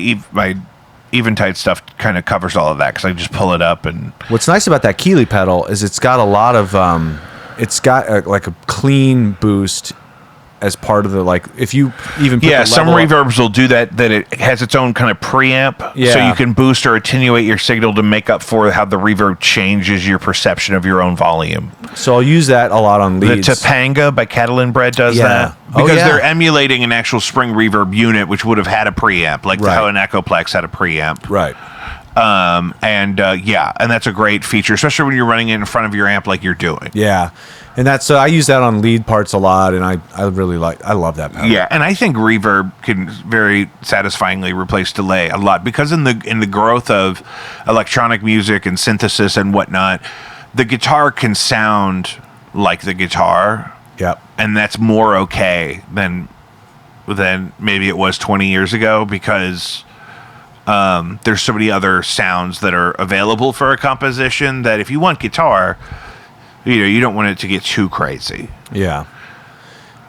Speaker 2: Eventide stuff. Kind of covers all of that because I just pull it up. And
Speaker 1: what's nice about that Keeley pedal is it's got a lot of it's got a clean boost as part of the, like, if you even put
Speaker 2: Yeah,
Speaker 1: the
Speaker 2: some
Speaker 1: level up-
Speaker 2: reverbs will do that. That it has its own kind of preamp, so
Speaker 1: Yeah.
Speaker 2: you can boost or attenuate your signal to make up for how the reverb changes your perception of your own volume.
Speaker 1: So I'll use that a lot on
Speaker 2: The
Speaker 1: leads.
Speaker 2: Topanga by Catalan Bread does
Speaker 1: Yeah.
Speaker 2: that
Speaker 1: Oh,
Speaker 2: because
Speaker 1: yeah.
Speaker 2: they're emulating an actual spring reverb unit, which would have had a preamp, like
Speaker 1: Right.
Speaker 2: how an Echoplex had a preamp.
Speaker 1: Right.
Speaker 2: And that's a great feature, especially when you're running it in front of your amp like you're doing.
Speaker 1: Yeah. And that's I use that on lead parts a lot, and I love that pedal.
Speaker 2: Yeah, and I think reverb can very satisfyingly replace delay a lot because in the growth of electronic music and synthesis and whatnot, the guitar can sound like the guitar,
Speaker 1: Yep.
Speaker 2: and that's more okay than maybe it was 20 years ago because there's so many other sounds that are available for a composition that if you want guitar, you don't want it to get too crazy.
Speaker 1: Yeah.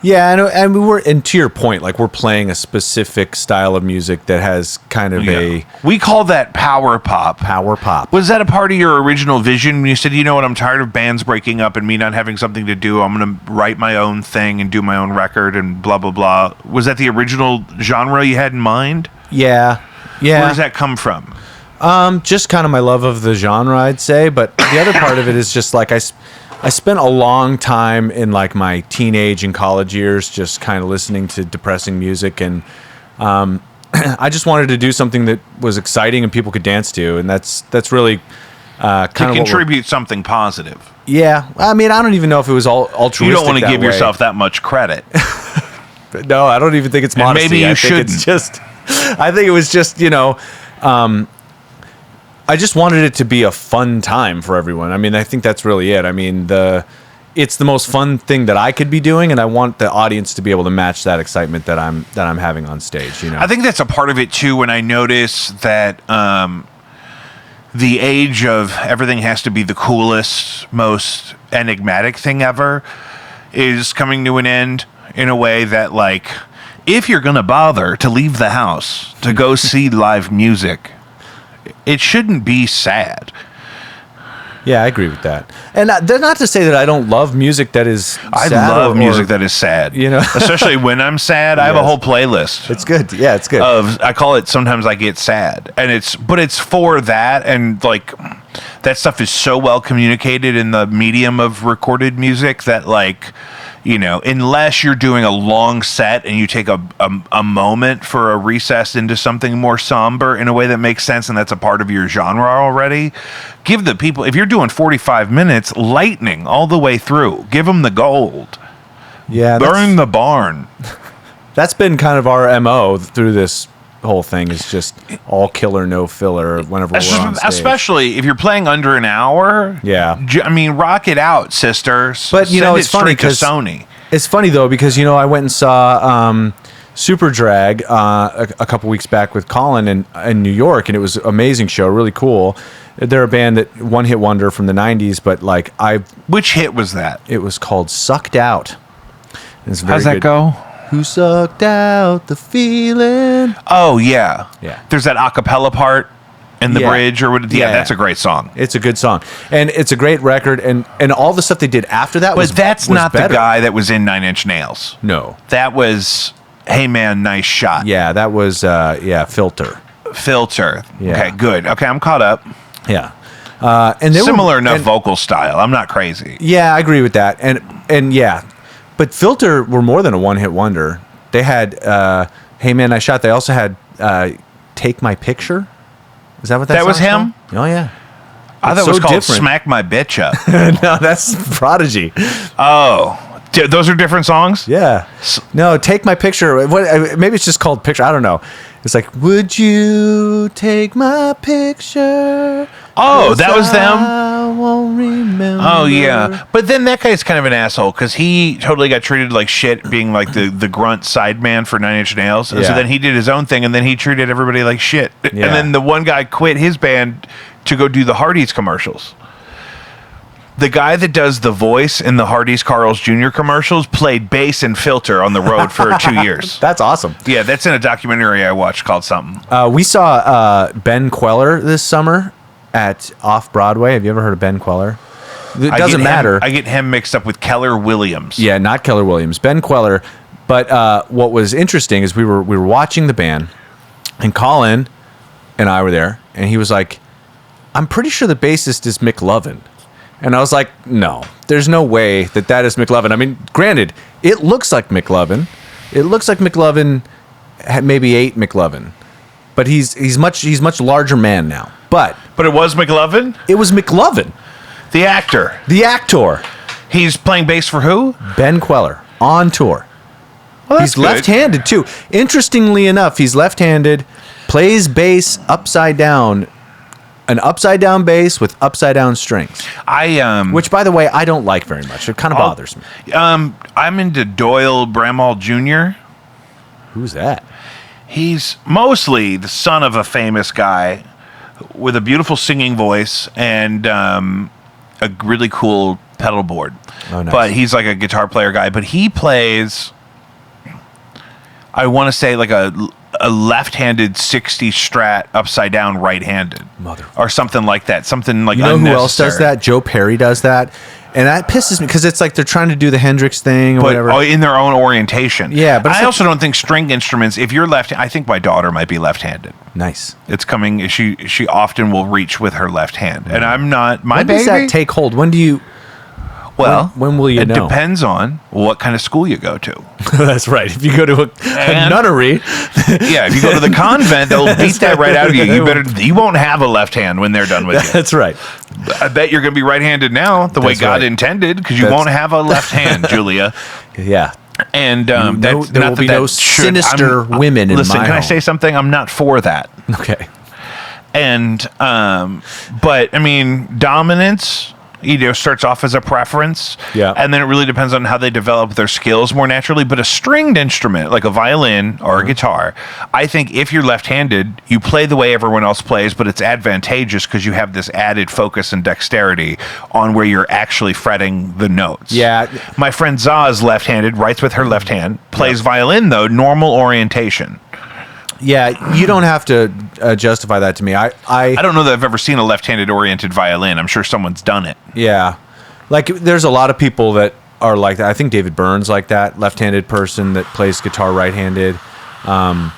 Speaker 1: Yeah, and to your point, like, we're playing a specific style of music that has kind of a
Speaker 2: We call that power pop.
Speaker 1: power pop.
Speaker 2: Was that a part of your original vision when you said, you know what, I'm tired of bands breaking up and me not having something to do. I'm going to write my own thing and do my own record and blah, blah, blah. Was that the original genre you had in mind?
Speaker 1: Yeah.
Speaker 2: Where does that come from?
Speaker 1: Just kind of my love of the genre, I'd say. But the other part of it is just like I spent a long time in, like, my teenage and college years just kind of listening to depressing music, and I just wanted to do something that was exciting and people could dance to, and that's really kind
Speaker 2: To
Speaker 1: of
Speaker 2: contribute something positive.
Speaker 1: Yeah, I mean, I don't even know if it was all altruistic.
Speaker 2: You don't want to
Speaker 1: that
Speaker 2: give
Speaker 1: way.
Speaker 2: yourself that much credit.
Speaker 1: No, I don't even think it's modesty.
Speaker 2: maybe you
Speaker 1: I think it's
Speaker 2: shouldn't.
Speaker 1: just. I think it was just, I just wanted it to be a fun time for everyone. I mean, I think that's really it. I mean, it's the most fun thing that I could be doing, and I want the audience to be able to match that excitement that I'm having on stage.
Speaker 2: I think that's a part of it too. When I notice that the age of everything has to be the coolest, most enigmatic thing ever is coming to an end in a way that, like, if you're gonna bother to leave the house to go see live music, it shouldn't be sad.
Speaker 1: Yeah, I agree with that. And not to say that I don't love music that is
Speaker 2: I
Speaker 1: sad
Speaker 2: love
Speaker 1: or-
Speaker 2: music that is sad. Especially when I'm sad. I have a
Speaker 1: Yes.
Speaker 2: whole playlist.
Speaker 1: It's good. Yeah, it's good.
Speaker 2: I call it Sometimes I Get Sad, and it's for that, and like that stuff is so well communicated in the medium of recorded music that, like, unless you're doing a long set and you take a moment for a recess into something more somber in a way that makes sense and that's a part of your genre already, give the people, if you're doing 45 minutes, lightning all the way through, give them the gold.
Speaker 1: Yeah,
Speaker 2: Burn the barn.
Speaker 1: that's been kind of our MO through this whole thing, is just all killer, no filler whenever we're on stage.
Speaker 2: Especially if you're playing under an hour.
Speaker 1: Yeah.
Speaker 2: I mean, rock it out, sisters.
Speaker 1: But,
Speaker 2: Send
Speaker 1: it's
Speaker 2: it
Speaker 1: funny
Speaker 2: straight to
Speaker 1: 'cause
Speaker 2: Sony.
Speaker 1: It's funny, though, because, I went and saw Super Drag a couple weeks back with Colin in New York, and it was an amazing show, really cool. They're a band that one-hit wonder from the 90s, but, like,
Speaker 2: Which hit was that?
Speaker 1: it was called Sucked Out. It's very
Speaker 2: How's that
Speaker 1: good.
Speaker 2: go?
Speaker 1: Who sucked out the feeling?
Speaker 2: Oh, yeah.
Speaker 1: Yeah.
Speaker 2: There's that a cappella part in the
Speaker 1: Yeah.
Speaker 2: bridge or what? Yeah,
Speaker 1: Yeah.
Speaker 2: that's a great song.
Speaker 1: It's a good song, and it's a great record, and all the stuff they did after that was
Speaker 2: But that's
Speaker 1: was
Speaker 2: not
Speaker 1: better.
Speaker 2: the guy that was in Nine Inch Nails.
Speaker 1: No.
Speaker 2: That was, hey man, nice shot.
Speaker 1: Yeah, that was Filter.
Speaker 2: Filter.
Speaker 1: Yeah.
Speaker 2: Okay, good. Okay, I'm caught up.
Speaker 1: Yeah. And they
Speaker 2: Similar
Speaker 1: were,
Speaker 2: enough
Speaker 1: and-
Speaker 2: vocal style. I'm not crazy.
Speaker 1: Yeah, I agree with that. And yeah, but Filter were more than a one-hit wonder. They had Hey Man, I Shot. They also had Take My Picture. Is that what that
Speaker 2: That was
Speaker 1: song's
Speaker 2: him?
Speaker 1: called? Oh yeah.
Speaker 2: I thought
Speaker 1: It's
Speaker 2: it was
Speaker 1: so
Speaker 2: called
Speaker 1: different.
Speaker 2: Smack My Bitch Up.
Speaker 1: No, that's Prodigy.
Speaker 2: Oh. Those are different songs?
Speaker 1: Yeah. No, Take My Picture. What? Maybe it's just called Picture. I don't know. It's like, would you take my picture?
Speaker 2: Oh, that was them?
Speaker 1: I won't remember.
Speaker 2: Oh, yeah. But then that guy's kind of an asshole because he totally got treated like shit being like the grunt sideman for Nine Inch Nails. And so
Speaker 1: Yeah.
Speaker 2: then he did his own thing and then he treated everybody like shit.
Speaker 1: Yeah.
Speaker 2: And then the one guy quit his band to go do the Hardee's commercials. The guy that does the voice in the Hardee's Carl's Jr. commercials played bass and Filter on the road for 2 years.
Speaker 1: That's awesome.
Speaker 2: Yeah, that's in a documentary I watched called something.
Speaker 1: We saw Ben Queller this summer at Off Broadway. Have you ever heard of Ben Queller? It doesn't matter.
Speaker 2: I get him mixed up with Keller Williams.
Speaker 1: Yeah, not Keller Williams. Ben Queller. But what was interesting is we were watching the band, and Colin and I were there, and he was like, "I'm pretty sure the bassist is Mick Lovin." And I was like, "No, there's no way that is Mick Lovin." I mean, granted, it looks like Mick Lovin. It looks like Mick Lovin had maybe ate Mick Lovin, but he's much larger man now. But
Speaker 2: it was McLovin,
Speaker 1: it was Mick Lovin,
Speaker 2: the actor.
Speaker 1: the actor,
Speaker 2: He's playing bass for who?
Speaker 1: Ben Queller, on tour.
Speaker 2: Well,
Speaker 1: He's left-handed too. Interestingly enough, he's left-handed, plays bass upside down, an upside down bass with upside down strings.
Speaker 2: Which
Speaker 1: Which, by the way, I don't like very much. It kind of bothers me.
Speaker 2: I'm into Doyle Bramall Jr.
Speaker 1: Who's that?
Speaker 2: He's mostly the son of a famous guy with a beautiful singing voice and a really cool pedal board.
Speaker 1: Oh, nice.
Speaker 2: But he's like a guitar player guy. But he plays, I want to say, like a left-handed 60 Strat upside down right-handed.
Speaker 1: Mother.
Speaker 2: Or something like that. Something like
Speaker 1: You know who else does
Speaker 2: unnecessary.
Speaker 1: that? Joe Perry does that. And that pisses me because it's like they're trying to do the Hendrix thing or
Speaker 2: But
Speaker 1: whatever.
Speaker 2: in their own orientation.
Speaker 1: Yeah, but it's
Speaker 2: I
Speaker 1: like-
Speaker 2: also don't think string instruments, if you're left, I think my daughter might be left-handed.
Speaker 1: Nice.
Speaker 2: It's coming. She often will reach with her left hand, and I'm not. My
Speaker 1: When
Speaker 2: baby.
Speaker 1: does that take hold? When do you...
Speaker 2: well,
Speaker 1: when will you
Speaker 2: it
Speaker 1: know?
Speaker 2: depends on what kind of school you go to.
Speaker 1: That's right. If you go to a
Speaker 2: And-
Speaker 1: nunnery...
Speaker 2: Yeah, if you go to the convent, they'll beat that right out of you. You won't have a left hand when they're done with you.
Speaker 1: That's right.
Speaker 2: I bet you're going to be right-handed now, the way
Speaker 1: That's
Speaker 2: God
Speaker 1: right.
Speaker 2: intended, because you
Speaker 1: That's-
Speaker 2: won't have a left hand, Julia.
Speaker 1: Yeah.
Speaker 2: And
Speaker 1: No,
Speaker 2: that's
Speaker 1: there
Speaker 2: not
Speaker 1: will
Speaker 2: that
Speaker 1: be
Speaker 2: that
Speaker 1: no
Speaker 2: should-
Speaker 1: sinister women in
Speaker 2: Listen,
Speaker 1: my
Speaker 2: can I
Speaker 1: home.
Speaker 2: say something? I'm not for that.
Speaker 1: Okay.
Speaker 2: And but I mean, dominance, starts off as a preference.
Speaker 1: Yeah.
Speaker 2: And then it really depends on how they develop their skills more naturally. But a stringed instrument like a violin or a guitar, I think if you're left-handed, you play the way everyone else plays, but it's advantageous because you have this added focus and dexterity on where you're actually fretting the notes.
Speaker 1: Yeah.
Speaker 2: My friend Za is left-handed, writes with her left hand, plays violin though, normal orientation.
Speaker 1: Yeah, you don't have to justify that to me.
Speaker 2: I don't know that I've ever seen a left-handed oriented violin. I'm sure someone's done it.
Speaker 1: Yeah. Like, there's a lot of people that are like that. I think David Byrne's like that, left-handed person that plays guitar right-handed. And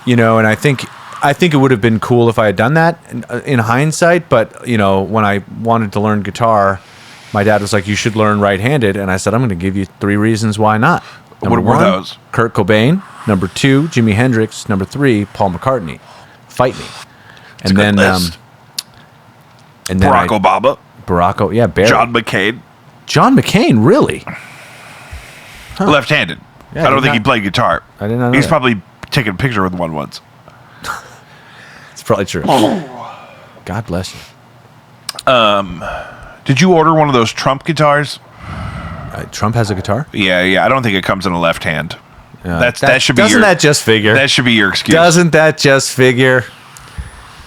Speaker 1: I think it would have been cool if I had done that in hindsight. But, when I wanted to learn guitar, my dad was like, you should learn right-handed. And I said, I'm going to give you 3 reasons why not.
Speaker 2: What were those?
Speaker 1: Kurt Cobain. Number 2, Jimi Hendrix. Number 3, Paul McCartney. Fight me. And
Speaker 2: a good
Speaker 1: then,
Speaker 2: list.
Speaker 1: and then
Speaker 2: Barack Obama,
Speaker 1: Barry.
Speaker 2: John McCain,
Speaker 1: John McCain, really?
Speaker 2: left-handed.
Speaker 1: Yeah,
Speaker 2: I don't
Speaker 1: did
Speaker 2: think he
Speaker 1: not-
Speaker 2: played guitar.
Speaker 1: I did not know
Speaker 2: He's
Speaker 1: that.
Speaker 2: probably taken a picture with one once.
Speaker 1: It's probably true. God bless you.
Speaker 2: Did you order one of those Trump guitars?
Speaker 1: Trump has a guitar.
Speaker 2: Yeah. I don't think it comes in a left hand. That should be
Speaker 1: Doesn't
Speaker 2: your,
Speaker 1: that just figure?
Speaker 2: that should be your excuse.
Speaker 1: Doesn't that just figure?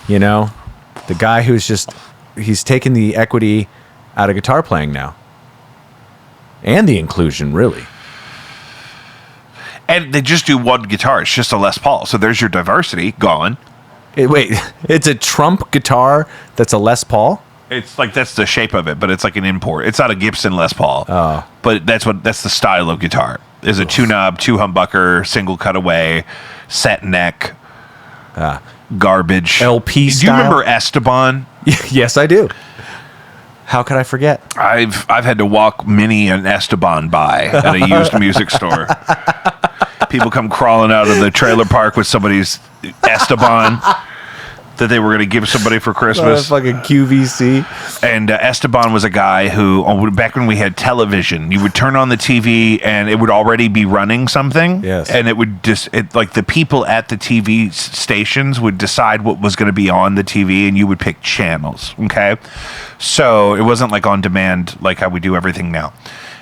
Speaker 1: The guy he's taken the equity out of guitar playing now, and the inclusion, really.
Speaker 2: And they just do one guitar. It's just a Les Paul. So there's your diversity gone.
Speaker 1: Wait, it's a Trump guitar that's a Les Paul.
Speaker 2: It's like that's the shape of it, but it's like an import. It's not a Gibson Les Paul.
Speaker 1: Oh.
Speaker 2: But that's the style of guitar. Is a 2-knob, 2-humbucker, single cutaway, set neck, garbage.
Speaker 1: LP
Speaker 2: Do you
Speaker 1: style?
Speaker 2: remember Esteban?
Speaker 1: Yes, I do. How could I forget?
Speaker 2: I've had to walk Minnie and Esteban by at a used music store. People come crawling out of the trailer park with somebody's Esteban that they were going to give somebody for Christmas.
Speaker 1: Fucking QVC.
Speaker 2: And Esteban was a guy who, back when we had television, you would turn on the TV and it would already be running something.
Speaker 1: Yes.
Speaker 2: And it would like the people at the TV stations would decide what was going to be on the TV and you would pick channels. Okay. So it wasn't like on demand like how we do everything now.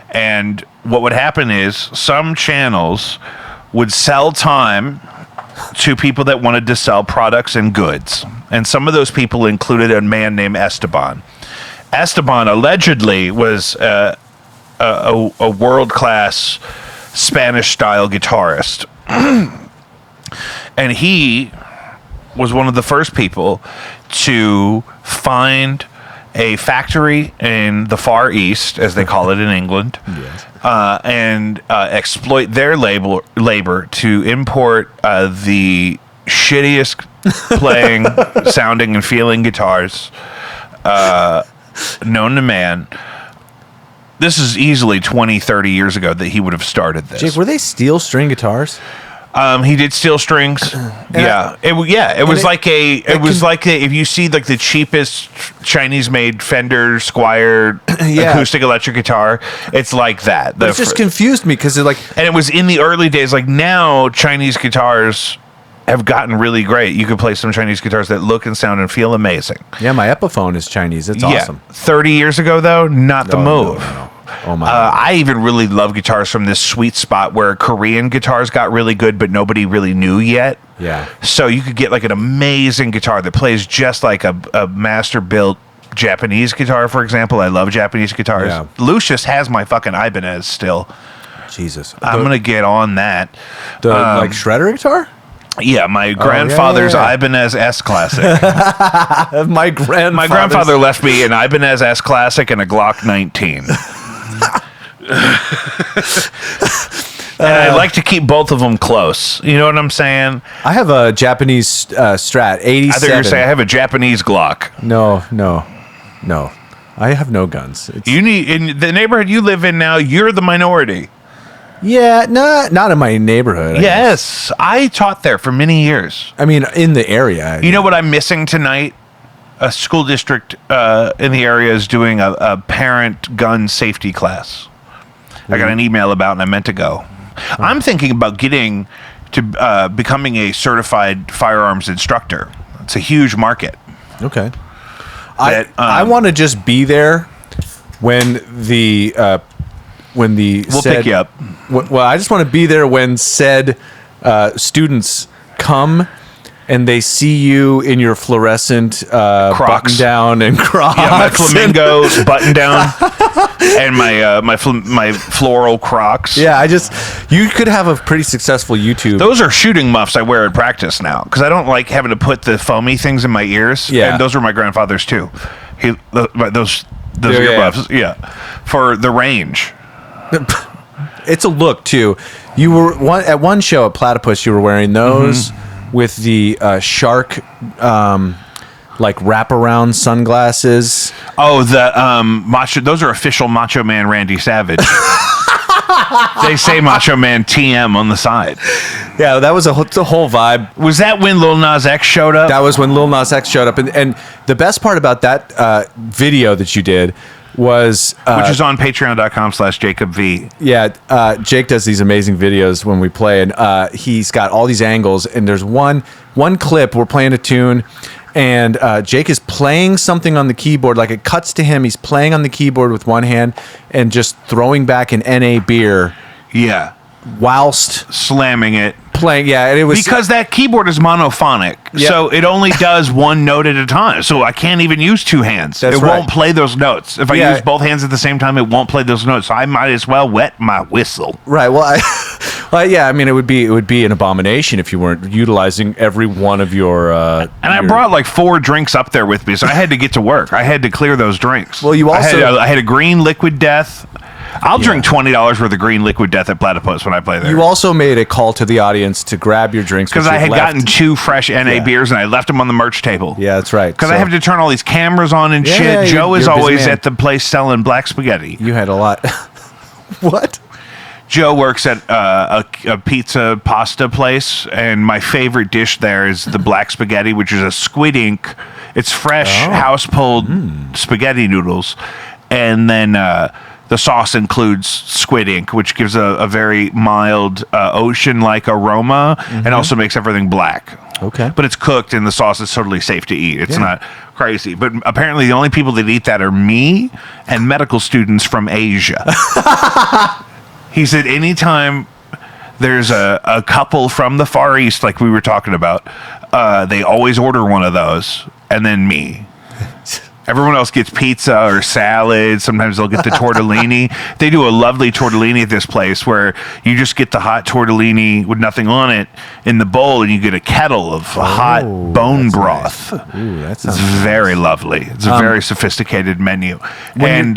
Speaker 2: And what would happen is some channels would sell time to people that wanted to sell products and goods. And some of those people included a man named Esteban. Esteban allegedly was a world-class Spanish-style guitarist. And he was one of the first people to find a factory in the Far East, as they call it in England,
Speaker 1: Yes.
Speaker 2: and exploit their labor to import the shittiest playing, sounding, and feeling guitars known to man. This is easily 20, 30 years ago that he would have started this.
Speaker 1: Jake, were they steel string guitars?
Speaker 2: He did steel strings. It was like if you see like the cheapest Chinese-made Fender Squier acoustic electric guitar, it's like that.
Speaker 1: But it just confused me because
Speaker 2: and it was in the early days. Like now, Chinese guitars have gotten really great. You could play some Chinese guitars that look and sound and feel amazing.
Speaker 1: Yeah, my Epiphone is Chinese. It's awesome.
Speaker 2: 30 years ago, though, not the move.
Speaker 1: No. Oh my!
Speaker 2: I even really love guitars from this sweet spot where Korean guitars got really good, but nobody really knew yet.
Speaker 1: Yeah.
Speaker 2: So you could get like an amazing guitar that plays just like a master-built Japanese guitar, for example. I love Japanese guitars.
Speaker 1: Yeah.
Speaker 2: Lucius has my fucking Ibanez still.
Speaker 1: Jesus.
Speaker 2: I'm gonna get on that.
Speaker 1: The like shredder guitar.
Speaker 2: Yeah, my grandfather's
Speaker 1: yeah.
Speaker 2: Ibanez S Classic.
Speaker 1: My
Speaker 2: grandfather left me an Ibanez S Classic and a Glock 19. And I like to keep both of them close. You know what I'm saying?
Speaker 1: I have a Japanese Strat 87.
Speaker 2: I thought you were saying I have a Japanese Glock.
Speaker 1: No. I have no guns.
Speaker 2: You need in the neighborhood you live in now. You're the minority.
Speaker 1: Yeah, not in my neighborhood.
Speaker 2: Yes, I taught there for many years.
Speaker 1: I mean, in the area.
Speaker 2: You know what I'm missing tonight? A school district in the area is doing a parent gun safety class. I got an email about, and I meant to go. I'm thinking about getting to becoming a certified firearms instructor. It's a huge market.
Speaker 1: Okay.
Speaker 2: I
Speaker 1: want to just be there when the
Speaker 2: We'll pick you up.
Speaker 1: Well, I just want to be there when said students come and they see you in your fluorescent button down and Crocs.
Speaker 2: Yeah, my flamingo button down and my floral Crocs.
Speaker 1: Yeah, you could have a pretty successful YouTube.
Speaker 2: Those are shooting muffs I wear in practice now because I don't like having to put the foamy things in my ears.
Speaker 1: Yeah,
Speaker 2: and those were my grandfather's too. Those earmuffs, yeah, for the range.
Speaker 1: It's a look too. You were at one show at Platypus. You were wearing those with the shark, like wraparound sunglasses.
Speaker 2: Oh, the macho. Those are official Macho Man Randy Savage. They say Macho Man TM on the side.
Speaker 1: Yeah, that was the whole vibe.
Speaker 2: Was that when Lil Nas X showed up?
Speaker 1: That was when Lil Nas X showed up, and the best part about that video that you did was
Speaker 2: which is on patreon.com/JacobV.
Speaker 1: Yeah, Jake does these amazing videos when we play, and he's got all these angles, and there's one clip, we're playing a tune, and Jake is playing something on the keyboard, like it cuts to him, he's playing on the keyboard with one hand and just throwing back an NA beer.
Speaker 2: Yeah.
Speaker 1: Whilst
Speaker 2: slamming it.
Speaker 1: Playing, yeah, and it was
Speaker 2: because that keyboard is monophonic, so it only does one note at a time. So I can't even use two hands. It won't play those notes. If I use both hands at the same time, it won't play those notes. So I might as well wet my whistle.
Speaker 1: Right. Well, yeah. I mean, it would be an abomination if you weren't utilizing every one of your.
Speaker 2: I brought like 4 drinks up there with me, so I had to get to work. I had to clear those drinks.
Speaker 1: Well, you also
Speaker 2: I had a green Liquid Death. I'll drink $20 worth of green Liquid Death at Platypus when I play there.
Speaker 1: You also made a call to the audience to grab your drinks
Speaker 2: because I had gotten 2 fresh NA beers and I left them on the merch table.
Speaker 1: Yeah, that's right.
Speaker 2: Because I have to turn all these cameras on and shit.
Speaker 1: Yeah,
Speaker 2: Joe is always at the place selling black spaghetti.
Speaker 1: You had a lot. What?
Speaker 2: Joe works at a pizza pasta place, and my favorite dish there is the black spaghetti, which is a squid ink. It's fresh, house pulled spaghetti noodles, and then the sauce includes squid ink, which gives a very mild ocean-like aroma and also makes everything black.
Speaker 1: Okay. But
Speaker 2: it's cooked and the sauce is totally safe to eat. It's not crazy. But apparently the only people that eat that are me and medical students from Asia. He said anytime there's a couple from the Far East, like we were talking about, they always order one of those, and then me. Everyone else gets pizza or salad. Sometimes they'll get the tortellini. They do a lovely tortellini at this place where you just get the hot tortellini with nothing on it in the bowl, and you get a kettle of hot bone broth.
Speaker 1: Nice. Ooh, that
Speaker 2: It's
Speaker 1: sounds
Speaker 2: very lovely. It's a very sophisticated menu.
Speaker 1: when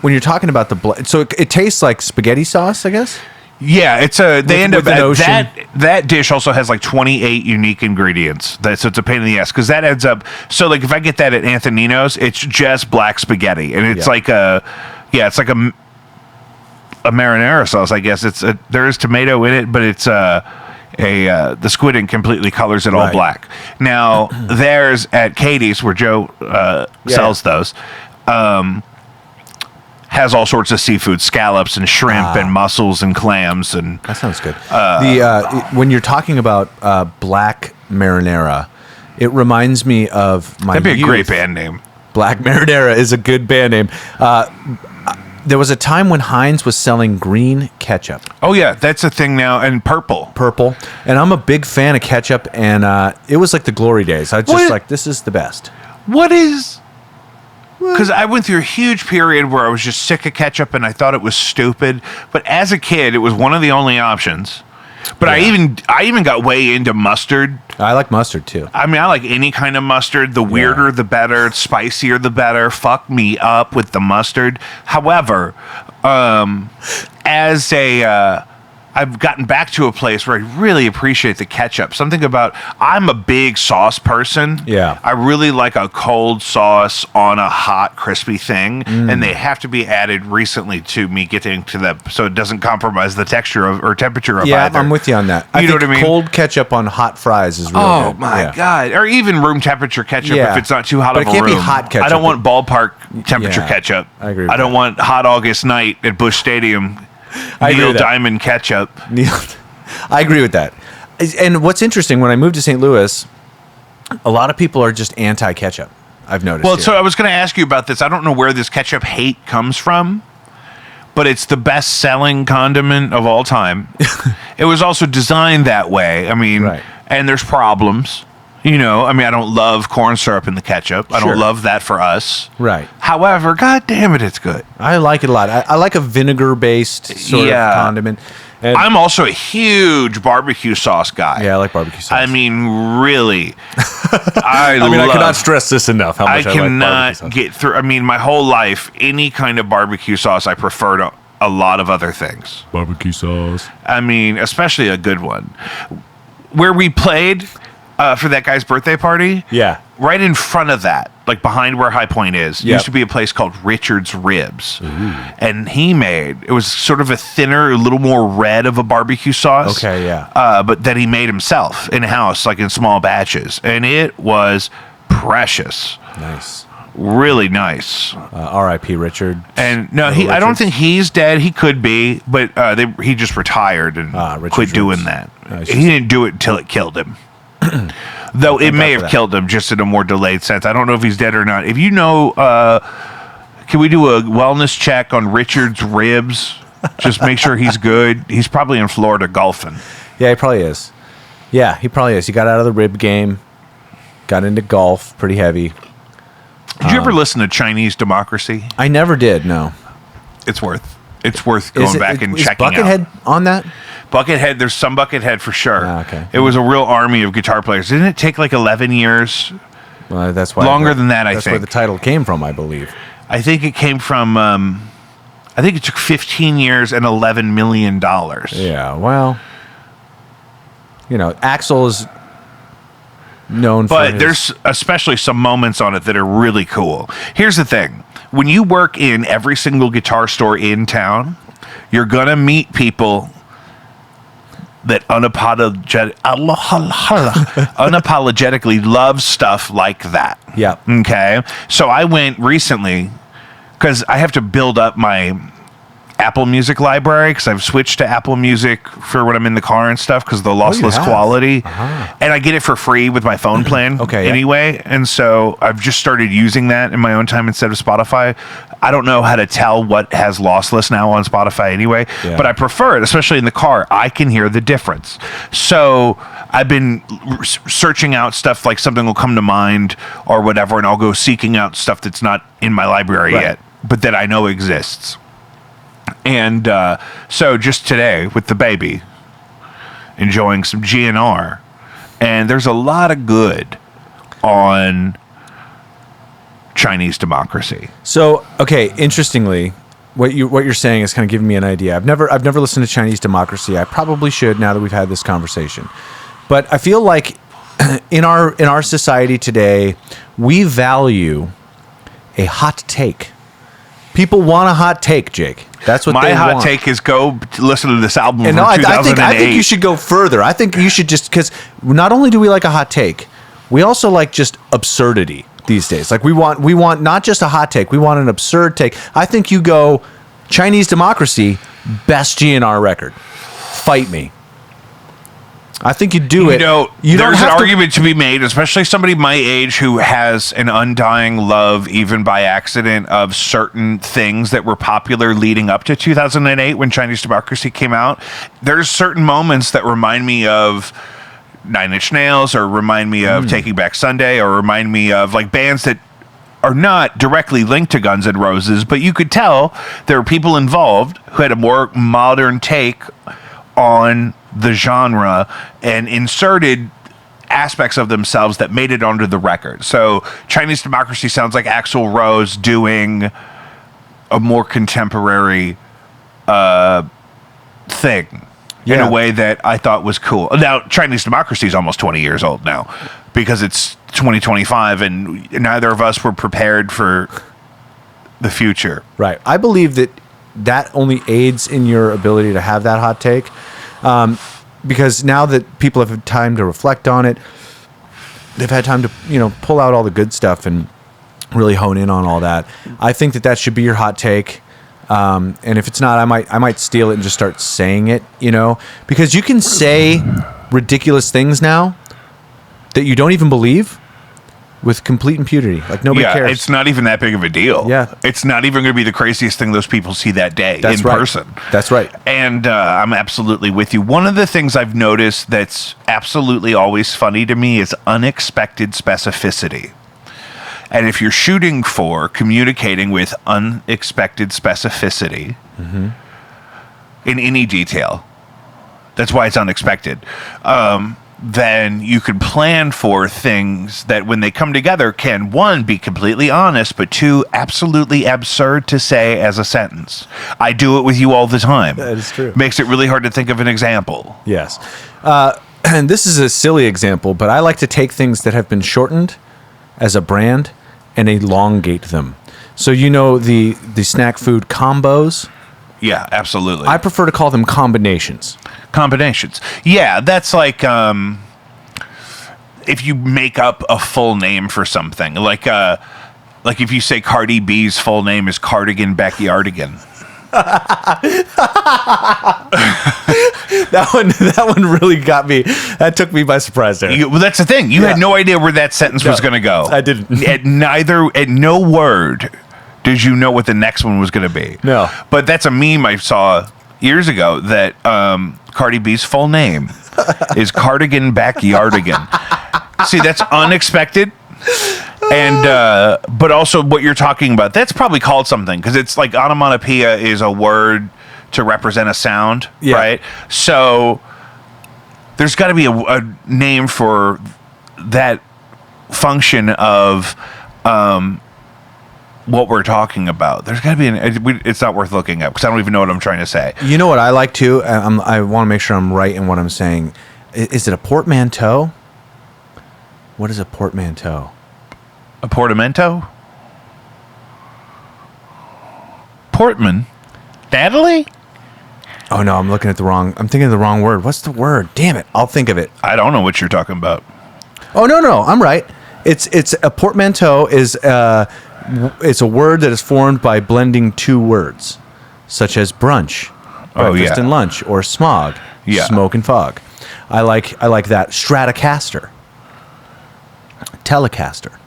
Speaker 1: you're talking about so it tastes like spaghetti sauce, I guess.
Speaker 2: yeah, it's they end
Speaker 1: with
Speaker 2: up
Speaker 1: an ocean.
Speaker 2: that dish also has like 28 unique ingredients. So it's a pain in the ass because that adds up. So like if I get that at Antonino's, it's just black spaghetti, and it's
Speaker 1: Yeah.
Speaker 2: like it's like a marinara sauce. I guess there is tomato in it, but it's the squid ink completely colors it all
Speaker 1: Right.
Speaker 2: black. Now there's at Katie's where Joe sells those. Has all sorts of seafood, scallops and shrimp and mussels and clams and
Speaker 1: That sounds good. When you're talking about black marinara, it reminds me of my
Speaker 2: that'd be a
Speaker 1: youth.
Speaker 2: great band name.
Speaker 1: Black Marinara is a good band name. There was a time when Heinz was selling green ketchup,
Speaker 2: Oh yeah, that's a thing now, and purple.
Speaker 1: purple, and I'm a big fan of ketchup, and it was like the glory days. I just
Speaker 2: What?
Speaker 1: like, this is the best.
Speaker 2: What is? Because I went through a huge period where I was just sick of ketchup and I thought it was stupid. But as a kid, it was one of the only options. But
Speaker 1: Yeah.
Speaker 2: I even got way into mustard.
Speaker 1: I like mustard too.
Speaker 2: I mean, I like any kind of mustard. The weirder, the better. Spicier, the better. Fuck me up with the mustard. However, as I've gotten back to a place where I really appreciate the ketchup. Something about, I'm a big sauce person.
Speaker 1: Yeah.
Speaker 2: I really like a cold sauce on a hot, crispy thing. And they have to be added recently to me getting to them so it doesn't compromise the texture or temperature of
Speaker 1: Yeah,
Speaker 2: either.
Speaker 1: I'm with you on that.
Speaker 2: You know
Speaker 1: think
Speaker 2: what I mean?
Speaker 1: Cold ketchup on hot fries is real
Speaker 2: Oh
Speaker 1: good.
Speaker 2: my
Speaker 1: Yeah.
Speaker 2: god! Or even room temperature ketchup
Speaker 1: Yeah.
Speaker 2: if it's not too hot
Speaker 1: But
Speaker 2: of
Speaker 1: it
Speaker 2: a
Speaker 1: can't be
Speaker 2: room.
Speaker 1: hot ketchup.
Speaker 2: I don't want ballpark temperature
Speaker 1: Yeah,
Speaker 2: ketchup.
Speaker 1: I agree with
Speaker 2: I don't
Speaker 1: that.
Speaker 2: want hot August night at Busch Stadium.
Speaker 1: I agree
Speaker 2: Neil
Speaker 1: with that.
Speaker 2: Diamond ketchup.
Speaker 1: Neil, I agree with that. And what's interesting, when I moved to St. Louis, a lot of people are just anti-ketchup. I've noticed.
Speaker 2: Well,
Speaker 1: here.
Speaker 2: so I was going to ask you about this. I don't know where this ketchup hate comes from, but it's the best-selling condiment of all time. It was also designed that way. I mean,
Speaker 1: Right.
Speaker 2: and there's problems. You know, I mean, I don't love corn syrup in the ketchup. I
Speaker 1: Sure.
Speaker 2: don't love that for us.
Speaker 1: Right.
Speaker 2: However, god damn it, it's good.
Speaker 1: I like it a lot. I like a vinegar-based sort
Speaker 2: Yeah.
Speaker 1: of condiment. And
Speaker 2: I'm also a huge barbecue sauce guy.
Speaker 1: yeah, I like barbecue sauce.
Speaker 2: I mean, really. I
Speaker 1: cannot stress this enough. How
Speaker 2: I
Speaker 1: much I like barbecue
Speaker 2: cannot
Speaker 1: sauce.
Speaker 2: get through. I mean, my whole life, any kind of barbecue sauce, I prefer to a lot of other things.
Speaker 1: barbecue sauce.
Speaker 2: I mean, especially a good one. Where we played for that guy's birthday party,
Speaker 1: Yeah.
Speaker 2: right in front of that, like behind where High Point is,
Speaker 1: Yep.
Speaker 2: used to be a place called Richard's Ribs. And it was sort of a thinner, a little more red of a barbecue sauce.
Speaker 1: Okay, yeah.
Speaker 2: But that he made himself in-house, like in small batches. And it was precious.
Speaker 1: Nice.
Speaker 2: Really nice.
Speaker 1: R.I.P. Richard.
Speaker 2: And no,
Speaker 1: Little
Speaker 2: I don't
Speaker 1: Richards.
Speaker 2: think he's dead. He could be, but he just retired and
Speaker 1: Richard
Speaker 2: quit doing
Speaker 1: Ribs.
Speaker 2: that.
Speaker 1: Nice.
Speaker 2: He didn't do it until it killed him. Though it may
Speaker 1: God
Speaker 2: have
Speaker 1: for that.
Speaker 2: killed him, just in a more delayed sense. I don't know if he's dead or not. If you know, can we do a wellness check on Richard's Ribs? Just make sure he's good. He's probably in Florida golfing.
Speaker 1: Yeah, he probably is. Yeah, he probably is. He got out of the rib game, got into golf pretty heavy.
Speaker 2: Did you ever listen to Chinese Democracy?
Speaker 1: I never did, no.
Speaker 2: It's worth going back and
Speaker 1: is
Speaker 2: checking
Speaker 1: Buckethead
Speaker 2: out.
Speaker 1: on that?
Speaker 2: Buckethead, there's some Buckethead for sure.
Speaker 1: Ah, okay.
Speaker 2: It was a real army of guitar players. Didn't it take like 11 years?
Speaker 1: Well, that's why
Speaker 2: Longer than that, I
Speaker 1: That's where
Speaker 2: think.
Speaker 1: the title came from, I believe.
Speaker 2: I think it came from, I think it took 15 years and $11 million.
Speaker 1: Yeah, well, Axl is known for
Speaker 2: But
Speaker 1: his-
Speaker 2: there's especially some moments on it that are really cool. Here's the thing. When you work in every single guitar store in town, you're going to meet people that unapologetically love stuff like that.
Speaker 1: Yeah.
Speaker 2: Okay. So I went recently because I have to build up my Apple Music library because I've switched to Apple Music for when I'm in the car and stuff because of the lossless
Speaker 1: have?
Speaker 2: quality. And I get it for free with my phone plan
Speaker 1: Okay, yeah.
Speaker 2: anyway. And so I've just started using that in my own time instead of Spotify. I don't know how to tell what has lossless now on Spotify anyway,
Speaker 1: Yeah.
Speaker 2: but I prefer it, especially in the car. I can hear the difference. So I've been searching out stuff, like something will come to mind or whatever, and I'll go seeking out stuff that's not in my library
Speaker 1: Right.
Speaker 2: yet, but that I know exists. And so just today with the baby, enjoying some GNR, and there's a lot of good on Chinese Democracy.
Speaker 1: So, okay, interestingly, what you're saying is kind of giving me an idea. I've never listened to Chinese Democracy. I probably should now that we've had this conversation. But I feel like in our society today, we value a hot take. People want a hot take, Jake. That's what
Speaker 2: My
Speaker 1: they want.
Speaker 2: hot take is go listen to this album
Speaker 1: And
Speaker 2: from
Speaker 1: no, I
Speaker 2: 2008.
Speaker 1: think you should go further. I think you should just, because not only do we like a hot take, we also like just absurdity these days. Like we want not just a hot take, we want an absurd take. I think you go Chinese Democracy, best GNR record. Fight me. I think you do it.
Speaker 2: You there's an argument to be made, especially somebody my age who has an undying love, even by accident, of certain things that were popular leading up to 2008 when Chinese Democracy came out. There's certain moments that remind me of Nine Inch Nails, or remind me of Taking Back Sunday, or remind me of like bands that are not directly linked to Guns N' Roses, but you could tell there were people involved who had a more modern take on the genre and inserted aspects of themselves that made it onto the record. So Chinese Democracy sounds like Axl Rose doing a more contemporary thing. In
Speaker 1: Yeah.
Speaker 2: a way that I thought was cool. Now, Chinese Democracy is almost 20 years old now because it's 2025 and neither of us were prepared for the future.
Speaker 1: Right. I believe that only aids in your ability to have that hot take, because now that people have had time to reflect on it, they've had time to pull out all the good stuff and really hone in on all that. I think that should be your hot take. And if it's not, I might steal it and just start saying it, because you can say ridiculous things now that you don't even believe with complete impunity. Like nobody cares.
Speaker 2: It's not even that big of a deal.
Speaker 1: Yeah.
Speaker 2: It's not even going to be the craziest thing those people see that day
Speaker 1: That's
Speaker 2: in
Speaker 1: right.
Speaker 2: person.
Speaker 1: That's right.
Speaker 2: And I'm absolutely with you. One of the things I've noticed that's absolutely always funny to me is unexpected specificity. And if you're shooting for communicating with unexpected specificity in any detail, that's why it's unexpected, then you could plan for things that when they come together can, one, be completely honest, but two, absolutely absurd to say as a sentence. I do it with you all the time.
Speaker 1: That is true.
Speaker 2: Makes it really hard to think of an example.
Speaker 1: Yes. And this is a silly example, but I like to take things that have been shortened as a brand and elongate them. So the snack food combos?
Speaker 2: Yeah, absolutely.
Speaker 1: I prefer to call them combinations.
Speaker 2: Combinations. Yeah, that's like if you make up a full name for something. Like if you say Cardi B's full name is Cardigan Backyardigan.
Speaker 1: That one really got me. That took me by surprise there.
Speaker 2: Well, that's the thing. You had no idea where that sentence was going to go.
Speaker 1: I didn't.
Speaker 2: At no word did you know what the next one was going to be.
Speaker 1: No.
Speaker 2: But that's a meme I saw years ago that Cardi B's full name is Cardigan Backyardigan. See, that's unexpected. And but also what you're talking about, that's probably called something, because it's like onomatopoeia is a word to represent a sound, right? So there's got to be a name for that function of what we're talking about. There's got to be it's not worth looking up because I don't even know what I'm trying to say.
Speaker 1: You know what I like too? I want to make sure I'm right in what I'm saying. Is it a portmanteau? What is a portmanteau?
Speaker 2: A portmanteau? Portman? Natalie?
Speaker 1: Oh no, I'm thinking of the wrong word. What's the word? Damn it. I'll think of it.
Speaker 2: I don't know what you're talking about.
Speaker 1: Oh no, I'm right. It's a portmanteau is it's a word that is formed by blending two words, such as brunch, breakfast and lunch, or smog, smoke and fog. I like that. Stratocaster, Telecaster,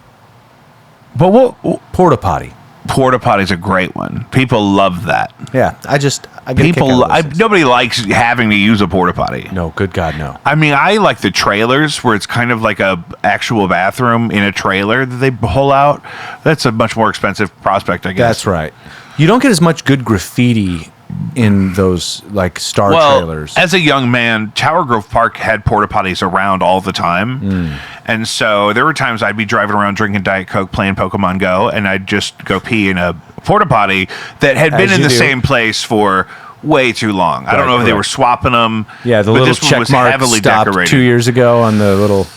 Speaker 2: But what?
Speaker 1: porta potty.
Speaker 2: porta potty's a great one. People love that.
Speaker 1: Yeah, I get a kick out of those things.
Speaker 2: Nobody likes having to use a porta potty.
Speaker 1: No, good God, no.
Speaker 2: I mean, I like the trailers where it's kind of like a actual bathroom in a trailer that they pull out. That's a much more expensive prospect, I guess.
Speaker 1: That's right. You don't get as much good graffiti in those like star trailers.
Speaker 2: As a young man, Tower Grove Park had porta potties around all the time. And so there were times I'd be driving around drinking Diet Coke, playing Pokemon Go, and I'd just go pee in a porta potty that had been in the same place for way too long. I don't know if they were swapping them.
Speaker 1: Yeah, the little check mark stopped
Speaker 2: decorated
Speaker 1: 2 years ago on the little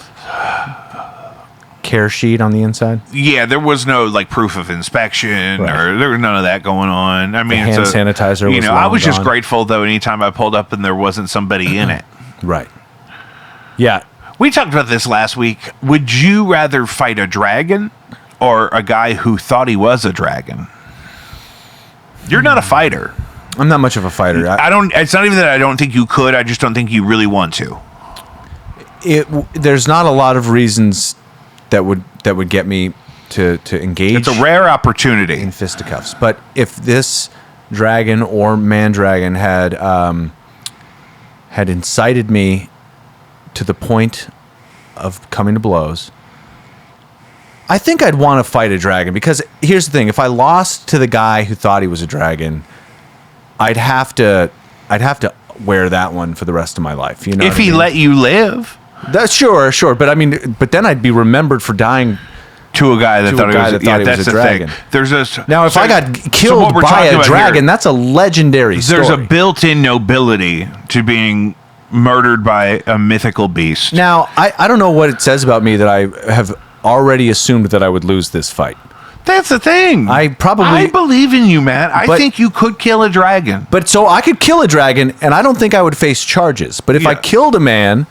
Speaker 1: care sheet on the inside.
Speaker 2: Yeah, there was no like proof of inspection or there was none of that going on. I mean,
Speaker 1: hand sanitizer.
Speaker 2: You know, I was just
Speaker 1: gone.
Speaker 2: grateful though. Anytime I pulled up and there wasn't somebody in it.
Speaker 1: Right. Yeah.
Speaker 2: We talked about this last week. Would you rather fight a dragon or a guy who thought he was a dragon? You're not a fighter.
Speaker 1: I'm not much of a fighter.
Speaker 2: I don't. It's not even that I don't think you could. I just don't think you really want to.
Speaker 1: There's not a lot of reasons that would get me to engage.
Speaker 2: It's a rare opportunity
Speaker 1: in fisticuffs. But if this dragon or man-dragon had incited me to the point of coming to blows, I think I'd want to fight a dragon, because here's the thing: if I lost to the guy who thought he was a dragon, I'd have to wear that one for the rest of my life. You know,
Speaker 2: if he let you live.
Speaker 1: That's sure, but I mean, but then I'd be remembered for dying
Speaker 2: to a guy that thought he was a dragon.
Speaker 1: There's now, if I got killed by a dragon, that's a legendary story.
Speaker 2: There's a built-in nobility to being murdered by a mythical beast.
Speaker 1: Now, I don't know what it says about me that I have already assumed that I would lose this fight.
Speaker 2: That's the thing.
Speaker 1: I
Speaker 2: believe in you, Matt. I think you could kill a dragon.
Speaker 1: But so I could kill a dragon, and I don't think I would face charges. But if I killed a man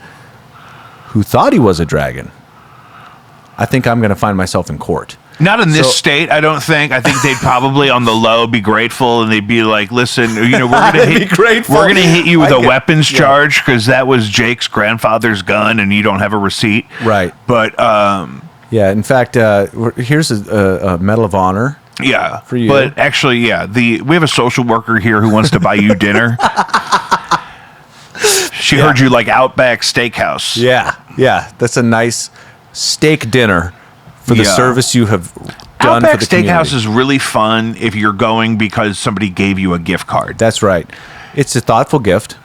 Speaker 1: who thought he was a dragon, I think I'm going to find myself in court.
Speaker 2: Not in this state, I don't think. I think they'd probably on the low be grateful, and they'd be like, "Listen, you know, we're going to hit you with a weapons charge because that was Jake's grandfather's gun, and you don't have a receipt."
Speaker 1: Right.
Speaker 2: But
Speaker 1: yeah, in fact, here's a Medal of Honor.
Speaker 2: Yeah,
Speaker 1: for you.
Speaker 2: But actually, we have a social worker here who wants to buy you dinner. She heard you like Outback Steakhouse.
Speaker 1: Yeah, that's a nice steak dinner for the service you have done
Speaker 2: Outback
Speaker 1: for the
Speaker 2: Steakhouse
Speaker 1: community.
Speaker 2: is really fun if you're going because somebody gave you a gift card.
Speaker 1: That's right. It's a thoughtful gift.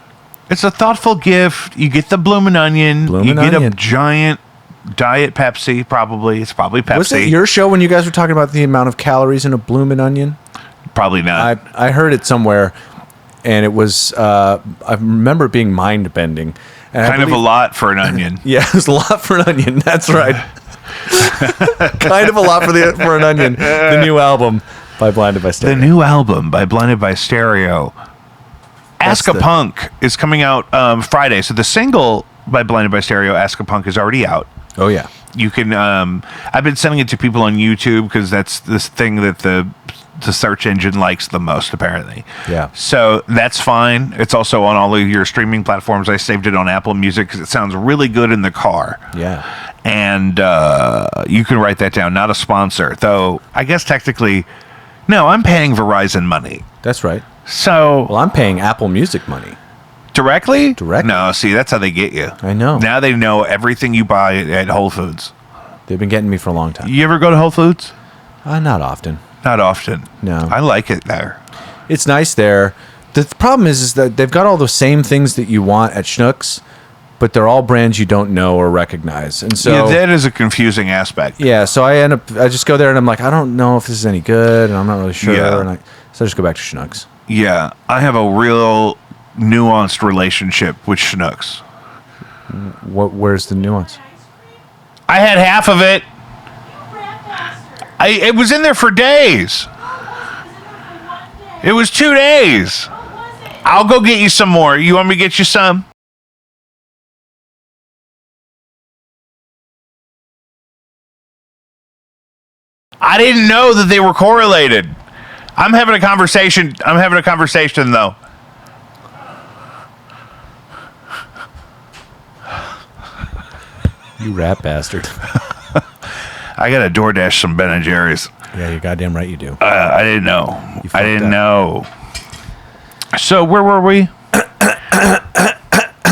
Speaker 2: It's a thoughtful gift. You get the bloomin' onion. You get a giant Diet Pepsi, probably. It's probably Pepsi.
Speaker 1: Was it your show when you guys were talking about the amount of calories in a bloomin' onion?
Speaker 2: Probably not.
Speaker 1: I heard it somewhere, and it was, I remember it being mind-bending.
Speaker 2: Kind of a lot for an onion.
Speaker 1: Yeah, it was a lot for an onion. That's right. Kind of a lot for an onion. The new album by Blinded by Stereo.
Speaker 2: The new album by Blinded by Stereo. Ask a Punk is coming out Friday. So the single by Blinded by Stereo, Ask a Punk, is already out.
Speaker 1: Oh, yeah.
Speaker 2: You can, I've been sending it to people on YouTube because that's this thing that the search engine likes the most, apparently.
Speaker 1: Yeah.
Speaker 2: So that's fine. It's also on all of your streaming platforms. I saved it on Apple Music because it sounds really good in the car.
Speaker 1: Yeah.
Speaker 2: And you can write that down. Not a sponsor, though. I guess technically, no, I'm paying Verizon money.
Speaker 1: That's right.
Speaker 2: So,
Speaker 1: well, I'm paying Apple Music money.
Speaker 2: Directly?
Speaker 1: Directly.
Speaker 2: No, see, that's how they get you.
Speaker 1: I know.
Speaker 2: Now they know everything you buy at Whole Foods.
Speaker 1: They've been getting me for a long time.
Speaker 2: You ever go to Whole Foods?
Speaker 1: Not often.
Speaker 2: Not often.
Speaker 1: No.
Speaker 2: I like it there.
Speaker 1: It's nice there. The problem is that they've got all the same things that you want at Schnucks, but they're all brands you don't know or recognize. And so
Speaker 2: that is a confusing aspect.
Speaker 1: Yeah, so I just go there and I'm like, I don't know if this is any good, and I'm not really sure.
Speaker 2: Yeah.
Speaker 1: So I just go back to Schnucks.
Speaker 2: Yeah, I have a real nuanced relationship with Schnucks.
Speaker 1: Where's the nuance?
Speaker 2: I had half of it. It was in there for days. It was 2 days. I'll go get you some more. You want me to get you some? I didn't know that they were correlated. I'm having a conversation though.
Speaker 1: You rat bastard.
Speaker 2: I got to DoorDash some Ben & Jerry's.
Speaker 1: Yeah, you're goddamn right you do.
Speaker 2: I didn't know.
Speaker 1: You
Speaker 2: I didn't
Speaker 1: fucked
Speaker 2: know. So where were we?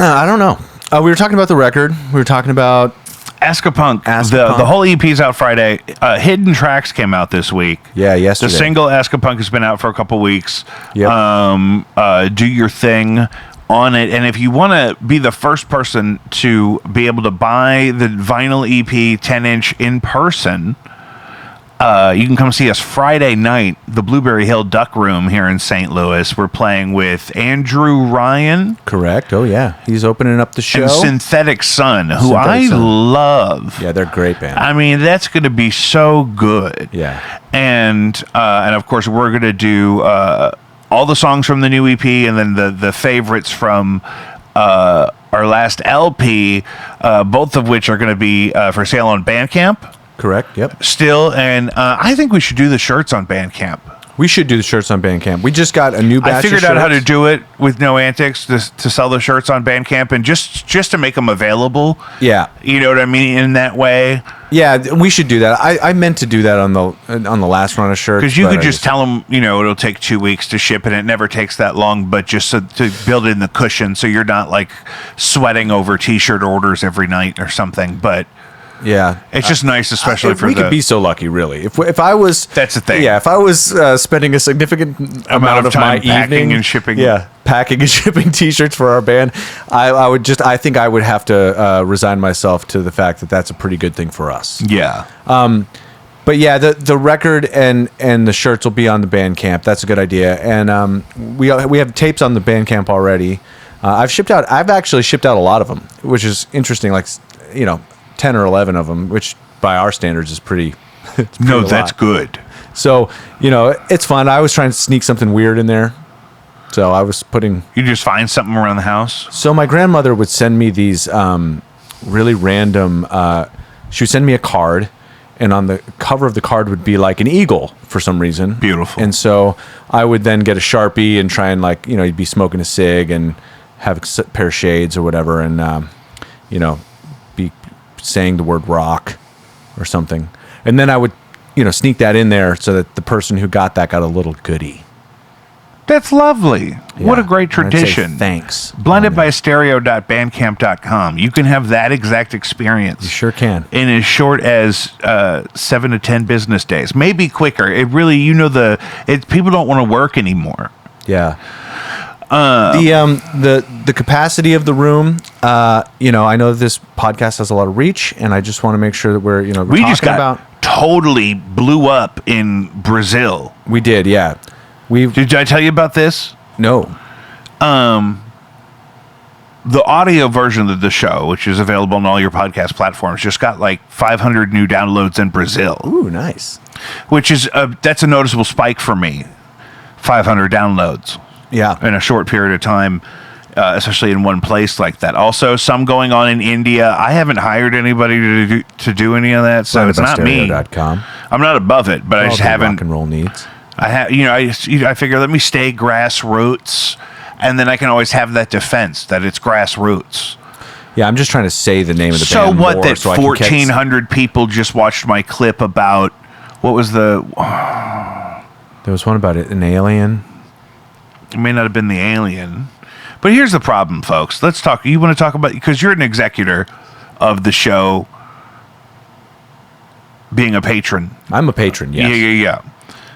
Speaker 1: I don't know. We were talking about the record. We were talking about...
Speaker 2: Askapunk.
Speaker 1: Askapunk.
Speaker 2: The whole EP's out Friday. Hidden Tracks came out this week.
Speaker 1: Yeah,
Speaker 2: The
Speaker 1: yesterday.
Speaker 2: single Askapunk has been out for a couple weeks.
Speaker 1: Yep.
Speaker 2: Do your thing on it. And if you want to be the first person to be able to buy the vinyl EP 10-inch in person, you can come see us Friday night, the Blueberry Hill Duck Room here in St. Louis. We're playing with Andrew Ryan
Speaker 1: Correct. Oh, yeah. He's opening up the show.
Speaker 2: and Synthetic Sun, who
Speaker 1: Synthetic
Speaker 2: I
Speaker 1: Sun.
Speaker 2: love.
Speaker 1: Yeah, they're a great band.
Speaker 2: I mean, that's going to be so good.
Speaker 1: Yeah.
Speaker 2: And of course, we're going to do all the songs from the new EP and then the favorites from our last LP, both of which are going to be for sale on Bandcamp
Speaker 1: Correct. Yep.
Speaker 2: still. And I think we should do the shirts on Bandcamp.
Speaker 1: We should do the shirts on Bandcamp. We just got a new batch
Speaker 2: I figured
Speaker 1: of
Speaker 2: out how to
Speaker 1: shirts.
Speaker 2: do it with no antics to sell the shirts on Bandcamp and just to make them available.
Speaker 1: Yeah.
Speaker 2: You know what I mean? In that way.
Speaker 1: Yeah, we should do that. I meant to do that on the last run of shirts.
Speaker 2: Because you
Speaker 1: but
Speaker 2: could
Speaker 1: I
Speaker 2: just tell them, it'll take 2 weeks to ship, and it never takes that long. But just to build in the cushion, so you're not like sweating over T-shirt orders every night or something. But
Speaker 1: Yeah.
Speaker 2: it's just nice, especially for
Speaker 1: we could be so lucky, really. If I was,
Speaker 2: That's the thing.
Speaker 1: Yeah, if I was spending a significant amount of my
Speaker 2: time packing
Speaker 1: evening
Speaker 2: and shipping.
Speaker 1: yeah, packing and shipping T-shirts for our band, I think I would have to resign myself to the fact that that's a pretty good thing for us.
Speaker 2: Yeah.
Speaker 1: But yeah, the record and the shirts will be on the Bandcamp. That's a good idea. And we have tapes on the Bandcamp already. I've actually shipped out a lot of them, which is interesting. Like 10 or 11 of them, which by our standards is pretty. It's pretty
Speaker 2: No,
Speaker 1: a
Speaker 2: that's
Speaker 1: lot.
Speaker 2: good.
Speaker 1: So it's fun. I was trying to sneak something weird in there. So I was putting.
Speaker 2: You just find something around the house.
Speaker 1: So my grandmother would send me these really random. She would send me a card, and on the cover of the card would be like an eagle for some reason.
Speaker 2: Beautiful.
Speaker 1: And so I would then get a Sharpie and try and you'd be smoking a cig and have a pair of shades or whatever, and be saying the word rock or something, and then I would sneak that in there so that the person who got that got a little goodie.
Speaker 2: That's lovely. What a
Speaker 1: Yeah.
Speaker 2: great
Speaker 1: And I'd say
Speaker 2: tradition.
Speaker 1: thanks.
Speaker 2: Blendedbystereo.bandcamp.com. You can have that exact experience.
Speaker 1: You sure can.
Speaker 2: In as short as 7 to 10 business days, maybe quicker. It really, people don't want to work anymore.
Speaker 1: Yeah. The capacity of the room. I know this podcast has a lot of reach, and I just want to make sure that we're
Speaker 2: We just
Speaker 1: talking
Speaker 2: got totally blew up in Brazil.
Speaker 1: We did, yeah.
Speaker 2: Did I tell you about this?
Speaker 1: No.
Speaker 2: The audio version of the show, which is available on all your podcast platforms, just got like 500 new downloads in Brazil.
Speaker 1: Ooh, nice.
Speaker 2: Which is that's a noticeable spike for me. 500 downloads.
Speaker 1: Yeah.
Speaker 2: In a short period of time, especially in one place like that. Also, some going on in India. I haven't hired anybody to do any of that, so it's not me.
Speaker 1: Stereo.com.
Speaker 2: I'm not above it, but I just haven't.
Speaker 1: Rock and roll needs.
Speaker 2: I figure let me stay grassroots, and then I can always have that defense that it's grassroots.
Speaker 1: Yeah, I'm just trying to say the name of the
Speaker 2: So
Speaker 1: band.
Speaker 2: what?
Speaker 1: More
Speaker 2: That
Speaker 1: so I can catch-
Speaker 2: 1,400 people just watched my clip about what was the?
Speaker 1: There was one about an alien.
Speaker 2: It may not have been the alien, but here's the problem, folks. Let's talk. You want to talk about, because you're an executor of the show, being a patron.
Speaker 1: I'm a patron, yes.
Speaker 2: Yeah.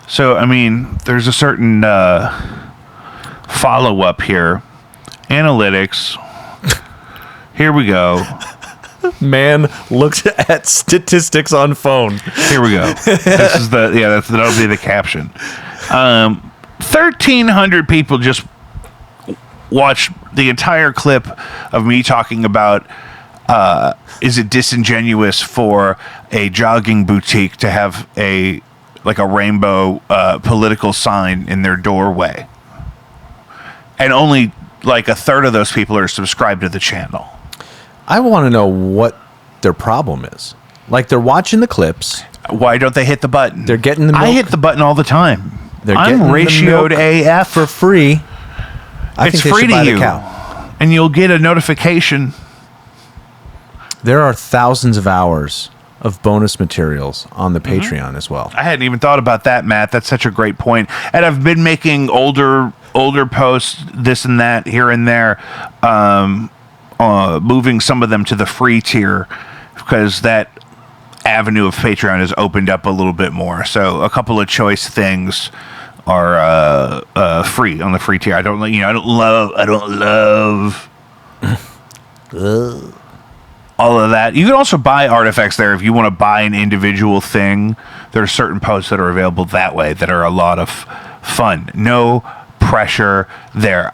Speaker 2: So I mean, there's a certain follow up here. Analytics. Here we go.
Speaker 1: Man looks at statistics on phone.
Speaker 2: Here we go. This is that'll be the caption. 1,300 people just watched the entire clip of me talking about is it disingenuous for a jogging boutique to have a rainbow political sign in their doorway, and only like a third of those people are subscribed to the channel.
Speaker 1: I want to know what their problem is. Like, they're watching the clips.
Speaker 2: Why don't they hit the button?
Speaker 1: They're getting the milk.
Speaker 2: I hit the button all the time.
Speaker 1: They're getting
Speaker 2: I'm
Speaker 1: the
Speaker 2: ratioed
Speaker 1: milk
Speaker 2: AF.
Speaker 1: for free. I
Speaker 2: It's
Speaker 1: think they
Speaker 2: free
Speaker 1: should
Speaker 2: to
Speaker 1: buy the
Speaker 2: you,
Speaker 1: cow.
Speaker 2: and you'll get a notification.
Speaker 1: There are thousands of hours of bonus materials on the Patreon as well.
Speaker 2: I hadn't even thought about that, Matt. That's such a great point. And I've been making older posts, this and that, here and there, moving some of them to the free tier because that avenue of Patreon has opened up a little bit more. So a couple of choice things are free on the free tier. I don't love all of that. You can also buy artifacts there if you want to buy an individual thing. There are certain posts that are available that way that are a lot of fun. No pressure there.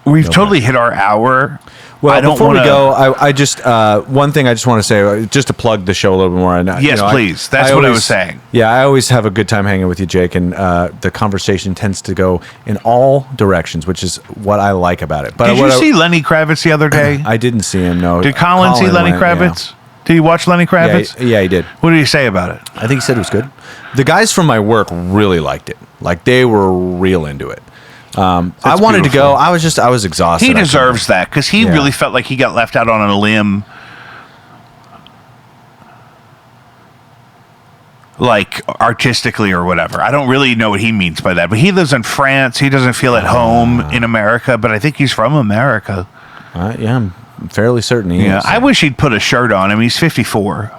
Speaker 2: We've totally hit our hour.
Speaker 1: Well, before we go, I just one thing I just want to say, just to plug the show a little bit more. And,
Speaker 2: yes, please. That's what I was saying.
Speaker 1: Yeah, I always have a good time hanging with you, Jake, and the conversation tends to go in all directions, which is what I like about it. But
Speaker 2: did you see Lenny Kravitz the other day?
Speaker 1: I didn't see him. No.
Speaker 2: Did Colin see Lenny Kravitz? Yeah. Did you watch Lenny Kravitz?
Speaker 1: Yeah, he did.
Speaker 2: What did he say about it?
Speaker 1: I think he said it was good. The guys from my work really liked it. Like they were real into it. I wanted to go. I was exhausted.
Speaker 2: He deserves that because he really felt like he got left out on a limb, like artistically or whatever. I don't really know what he means by that, but he lives in France. He doesn't feel at home in America, but I think he's from America.
Speaker 1: Yeah, I'm fairly certain he is.
Speaker 2: I wish he'd put a shirt on him. He's 54.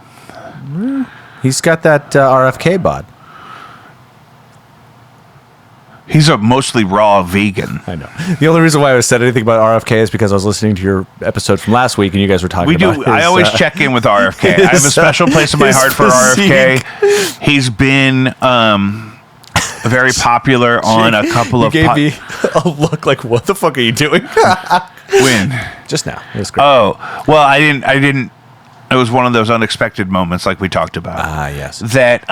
Speaker 1: He's got that RFK bod.
Speaker 2: He's a mostly raw vegan.
Speaker 1: I know. The only reason why I said anything about RFK is because I was listening to your episod from last week and you guys were talking about his,
Speaker 2: I always check in with RFK. I have a special place in my heart for RFK. He's been very popular on a couple of...
Speaker 1: You gave me a look like, what the fuck are you doing?
Speaker 2: When?
Speaker 1: Just now. It was great.
Speaker 2: Oh, well, I didn't... It was one of those unexpected moments like we talked about.
Speaker 1: Yes.
Speaker 2: That...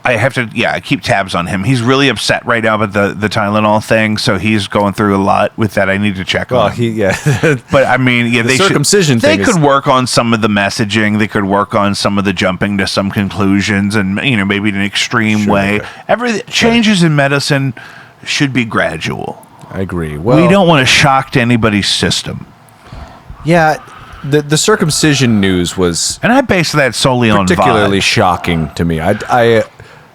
Speaker 2: I have to, I keep tabs on him. He's really upset right now about the Tylenol thing, so he's going through a lot with that. I need to check on him. But I mean, the
Speaker 1: circumcision
Speaker 2: thing. They could work on some of the messaging. They could work on some of the jumping to some conclusions, and maybe in an extreme way. Every changes in medicine should be gradual.
Speaker 1: I agree. Well,
Speaker 2: we don't want to shock to anybody's system.
Speaker 1: Yeah. The circumcision news was,
Speaker 2: and I base that solely on
Speaker 1: particularly shocking to me. I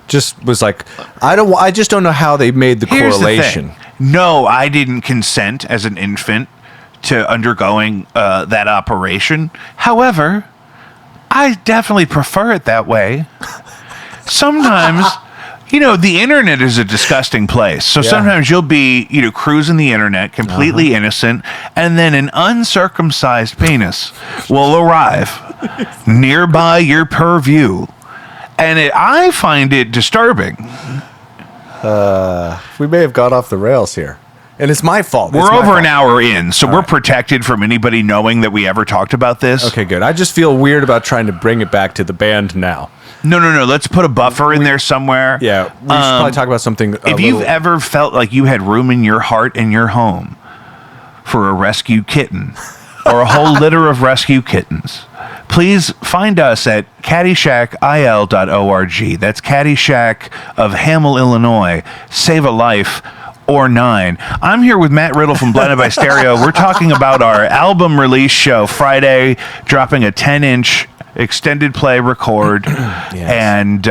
Speaker 1: just was like, I just don't know how they made the correlation.
Speaker 2: The no, I didn't consent as an infant to undergoing that operation. However, I definitely prefer it that way. Sometimes, the internet is a disgusting place. So sometimes you'll be, cruising the internet, completely innocent, and then an uncircumcised penis will arrive nearby your purview. And I find it disturbing.
Speaker 1: We may have got off the rails here. And it's my fault.
Speaker 2: We're over an hour in, so we're protected from anybody knowing that we ever talked about this.
Speaker 1: Okay, good. I just feel weird about trying to bring it back to the band now.
Speaker 2: No. Let's put a buffer in there somewhere.
Speaker 1: Yeah, we should probably talk about something.
Speaker 2: If you've ever felt like you had room in your heart and your home for a rescue kitten or a whole litter of rescue kittens, please find us at caddyshackil.org. That's Caddyshack of Hamel, Illinois. Save a life or 9. I'm here with Matt Riddle from Blended by Stereo. We're talking about our album release show Friday, dropping a 10-inch extended play record.
Speaker 1: Yes.
Speaker 2: And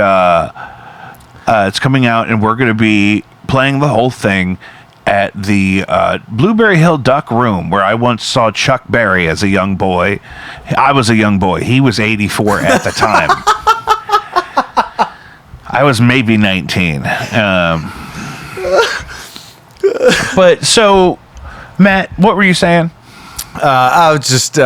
Speaker 2: it's coming out, and we're going to be playing the whole thing at the Blueberry Hill Duck Room, where I once saw Chuck Berry as a young boy. I was a young boy. He was 84 at the time. I was maybe 19. But so, Matt, what were you saying?
Speaker 1: I was just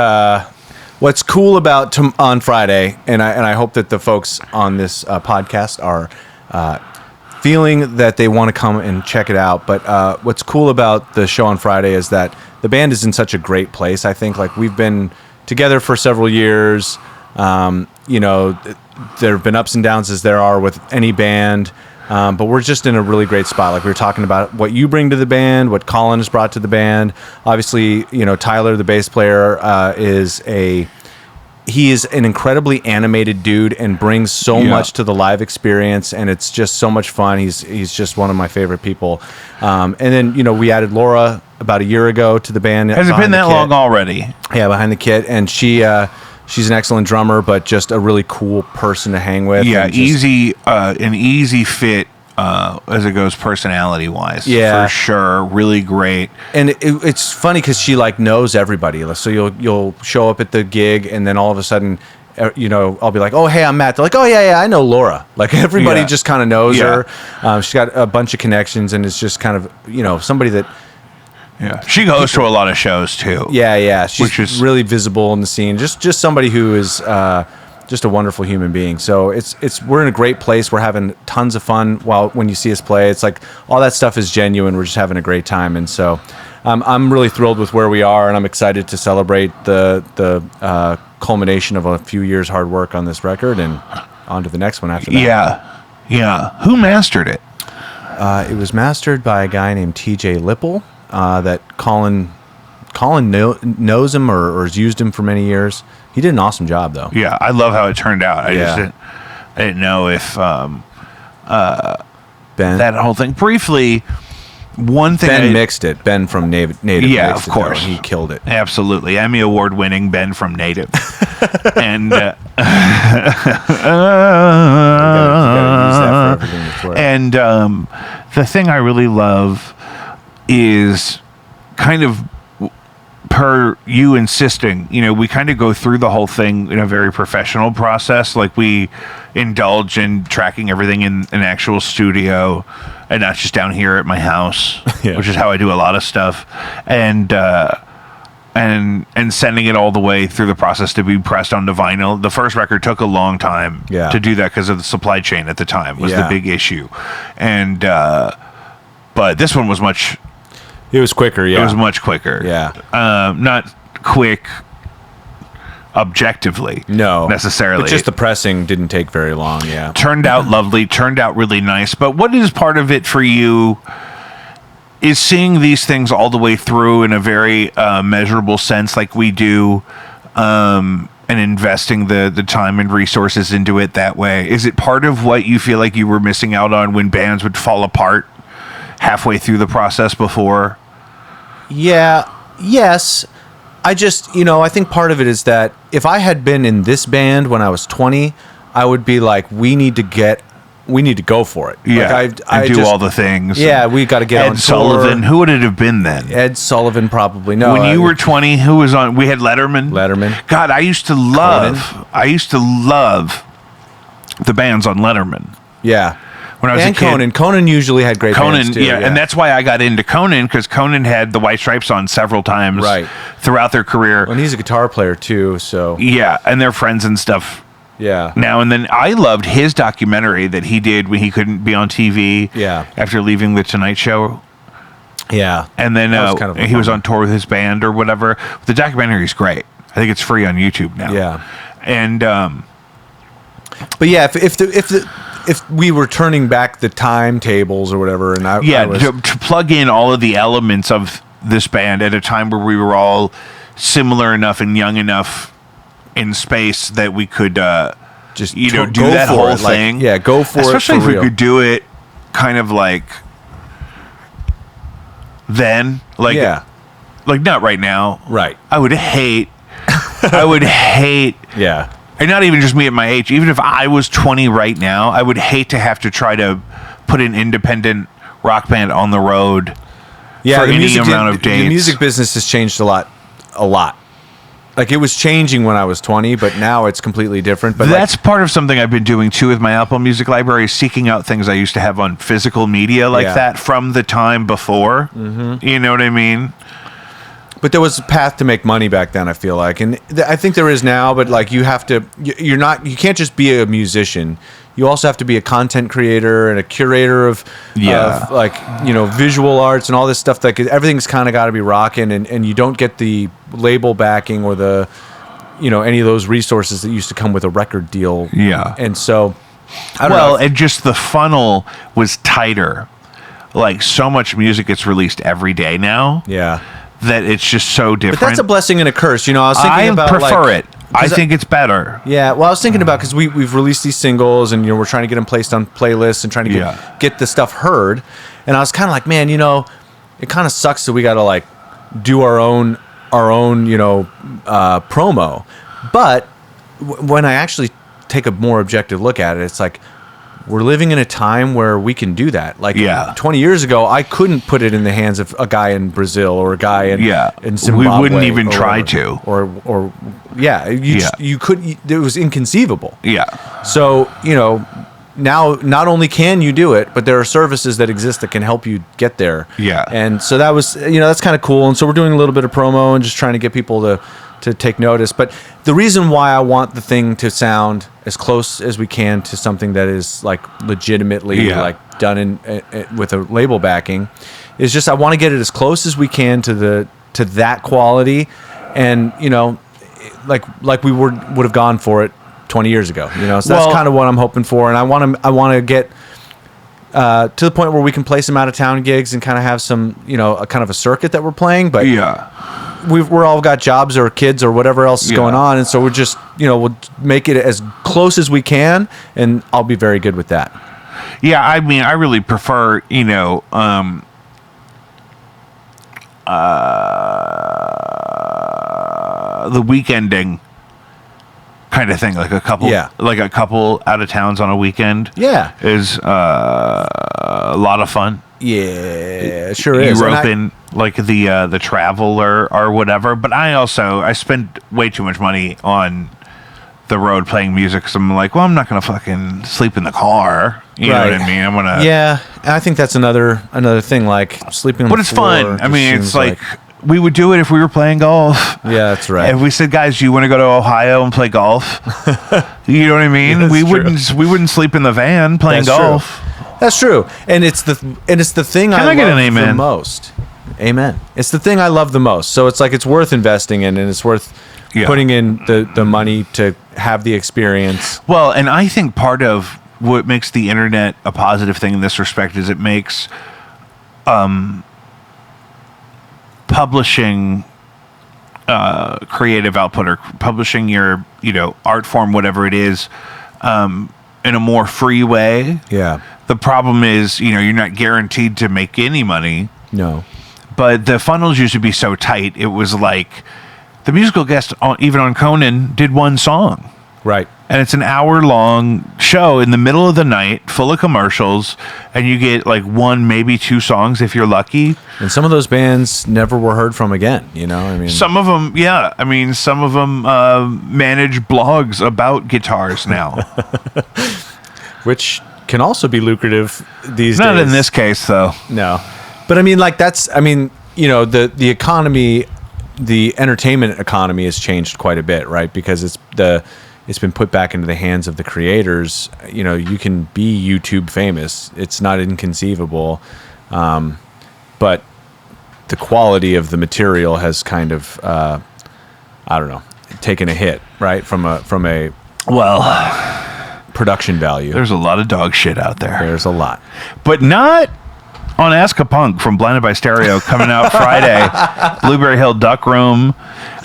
Speaker 1: what's cool about on Friday, and I hope that the folks on this podcast are feeling that they want to come and check it out. But what's cool about the show on Friday is that the band is in such a great place. I think like we've been together for several years. There have been ups and downs as there are with any band. But we're just in a really great spot. Like we were talking about what you bring to the band, what Colin has brought to the band. Obviously, Tyler, the bass player, is a he is an incredibly animated dude and brings so much to the live experience, and it's just so much fun. He's just one of my favorite people. And then we added Laura about a year ago to the band.
Speaker 2: Has it been that long already?
Speaker 1: Yeah, behind the kit, and she's an excellent drummer, but just a really cool person to hang with.
Speaker 2: Yeah, an easy fit. As it goes personality wise, for sure, really great.
Speaker 1: And it's funny because she knows everybody. So you'll show up at the gig, and then all of a sudden, I'll be like, "Oh, hey, I'm Matt." They're like, "Oh, yeah, I know Laura." Everybody just kind of knows her. She's got a bunch of connections, and it's just kind of somebody that.
Speaker 2: Yeah, she goes to a lot of shows too.
Speaker 1: Yeah, she's really visible in the scene. Just somebody who is. Just a wonderful human being. So we're in a great place. We're having tons of fun when you see us play. It's like all that stuff is genuine. We're just having a great time. And so I'm really thrilled with where we are, and I'm excited to celebrate the culmination of a few years hard work on this record and on to the next one after that.
Speaker 2: Yeah. Who mastered it?
Speaker 1: It was mastered by a guy named TJ Lipple that Colin knows him or has used him for many years. He did an awesome job, though.
Speaker 2: Yeah, I love how it turned out. I didn't know if
Speaker 1: Ben,
Speaker 2: that whole thing. Briefly, one thing
Speaker 1: Ben mixed it. Ben from Native.
Speaker 2: Yeah,
Speaker 1: mixed
Speaker 2: of course,
Speaker 1: he killed it.
Speaker 2: Absolutely, Emmy Award winning Ben from Native, and
Speaker 1: you gotta use that for everything that's worth.
Speaker 2: and the thing I really love is kind of. Per you insisting, we kind of go through the whole thing in a very professional process. Like we indulge in tracking everything in an actual studio and not just down here at my house, which is how I do a lot of stuff. And sending it all the way through the process to be pressed onto vinyl. The first record took a long time to do that because of the supply chain at the time was the big issue. And, but this one was much...
Speaker 1: It was quicker, yeah.
Speaker 2: It was much quicker.
Speaker 1: Yeah.
Speaker 2: Not quick objectively.
Speaker 1: No.
Speaker 2: Necessarily.
Speaker 1: But just the pressing didn't take very long, yeah.
Speaker 2: Turned out lovely, turned out really nice. But what is part of it for you is seeing these things all the way through in a very measurable sense like we do, and investing the time and resources into it that way. Is it part of what you feel like you were missing out on when bands would fall apart halfway through the process before?
Speaker 1: Yes. I just, I think part of it is that if I had been in this band when I was 20, I would be like, we need to go for it.
Speaker 2: Yeah, I do all the things.
Speaker 1: Yeah, we got to get on tour.
Speaker 2: Ed Sullivan, who would it have been then?
Speaker 1: Ed Sullivan, probably. No.
Speaker 2: When you were 20, who was on? We had Letterman. God, I used to love the bands on Letterman.
Speaker 1: Yeah.
Speaker 2: When I was a kid.
Speaker 1: Conan. Conan usually had great bands too.
Speaker 2: Yeah, and that's why I got into Conan, because Conan had the White Stripes on several times throughout their career.
Speaker 1: And he's a guitar player too, so.
Speaker 2: Yeah, and they're friends and stuff.
Speaker 1: Yeah.
Speaker 2: Now and then, I loved his documentary that he did when he couldn't be on TV.
Speaker 1: Yeah.
Speaker 2: After leaving the Tonight Show.
Speaker 1: Yeah.
Speaker 2: And then he was on tour with his band or whatever. The documentary is great. I think it's free on YouTube now.
Speaker 1: Yeah.
Speaker 2: And
Speaker 1: but yeah, if we were turning back the timetables or whatever, and
Speaker 2: to plug in all of the elements of this band at a time where we were all similar enough and young enough in space that we could
Speaker 1: just
Speaker 2: do that whole thing.
Speaker 1: Go for it.
Speaker 2: Especially if we could do it kind of like then, like not right now.
Speaker 1: Right.
Speaker 2: I would hate.
Speaker 1: Yeah.
Speaker 2: And not even just me at my age. Even if I was 20 right now, I would hate to have to try to put an independent rock band on the road for any amount of dates.
Speaker 1: The music business has changed a lot. Like, it was changing when I was 20, but now it's completely different. But
Speaker 2: that's part of something I've been doing, too, with my Apple Music library, seeking out things I used to have on physical media like that from the time before. Mm-hmm. You know what I mean?
Speaker 1: But there was a path to make money back then, I feel like. And I think there is now, but like you can't just be a musician. You also have to be a content creator and a curator of visual arts and all this stuff. Like everything's kind of got to be rocking, and you don't get the label backing or the, any of those resources that used to come with a record deal.
Speaker 2: Yeah.
Speaker 1: And so, I don't know.
Speaker 2: And just the funnel was tighter. Like so much music gets released every day now.
Speaker 1: Yeah.
Speaker 2: That it's just so different.
Speaker 1: But that's a blessing and a curse. I was thinking about
Speaker 2: prefer it. I think it's better.
Speaker 1: Yeah, well, I was thinking about, because we've released these singles, and we're trying to get them placed on playlists and trying to get the stuff heard. And I was kind of like, man, it kind of sucks that we got to like do our own promo. But when I actually take a more objective look at it, it's like we're living in a time where we can do that. Like 20 years ago, I couldn't put it in the hands of a guy in Brazil or a guy in Zimbabwe.
Speaker 2: We wouldn't even try to.
Speaker 1: You couldn't. It was inconceivable.
Speaker 2: Yeah.
Speaker 1: So now not only can you do it, but there are services that exist that can help you get there.
Speaker 2: Yeah.
Speaker 1: And so that was that's kind of cool. And so we're doing a little bit of promo and just trying to get people to take notice. But the reason why I want the thing to sound as close as we can to something that is like legitimately like done with a label backing is just I want to get it as close as we can to that quality, and like we would have gone for it 20 years ago. So that's kind of what I'm hoping for, and I want to get to the point where we can play some out of town gigs and kind of have some a kind of a circuit that we're playing. But we're all got jobs or kids or whatever else is going on, and so we're just we'll make it as close as we can, and I'll be very good with that.
Speaker 2: Yeah, I mean, I really prefer the weekending kind of thing, like a couple out of towns on a weekend.
Speaker 1: Yeah,
Speaker 2: is a lot of fun.
Speaker 1: Yeah, it sure is.
Speaker 2: You rope in like the travel or whatever, but I spend way too much money on the road playing music, because I'm like, well, I'm not gonna fucking sleep in the car. You know what I mean? I'm gonna.
Speaker 1: Yeah, I think that's another thing, like sleeping on
Speaker 2: but
Speaker 1: the floor.
Speaker 2: But it's fun. I mean, it's like we would do it if we were playing golf.
Speaker 1: Yeah, that's right.
Speaker 2: If we said, guys, do you want to go to Ohio and play golf? You know what I mean?
Speaker 1: Yeah,
Speaker 2: we wouldn't sleep in the van playing golf.
Speaker 1: True. That's true, and it's the thing I love the most. Amen. It's the thing I love the most. So it's like it's worth investing in, and it's worth putting in the money to have the experience.
Speaker 2: Well, and I think part of what makes the internet a positive thing in this respect is it makes publishing creative output, or publishing your art form, whatever it is, in a more free way.
Speaker 1: Yeah. The
Speaker 2: problem is, you're not guaranteed to make any money.
Speaker 1: No.
Speaker 2: But the funnels used to be so tight. It was like the musical guest, even on Conan, did one song.
Speaker 1: Right.
Speaker 2: And it's an hour-long show in the middle of the night, full of commercials, and you get like one, maybe two songs if you're lucky.
Speaker 1: And some of those bands never were heard from again, I mean...
Speaker 2: Some of them, yeah. I mean, some of them manage blogs about guitars now.
Speaker 1: Which can also be lucrative these days.
Speaker 2: Not in this case, though.
Speaker 1: No. But I mean, like, the economy, the entertainment economy has changed quite a bit, right? Because it's been put back into the hands of the creators. You can be YouTube famous. It's not inconceivable. But the quality of the material has kind of, I don't know, taken a hit, right? From a production value.
Speaker 2: There's a lot of dog shit out there.
Speaker 1: There's a lot.
Speaker 2: But not on Ask a Punk from Blinded by Stereo, coming out Friday. Blueberry Hill Duck Room.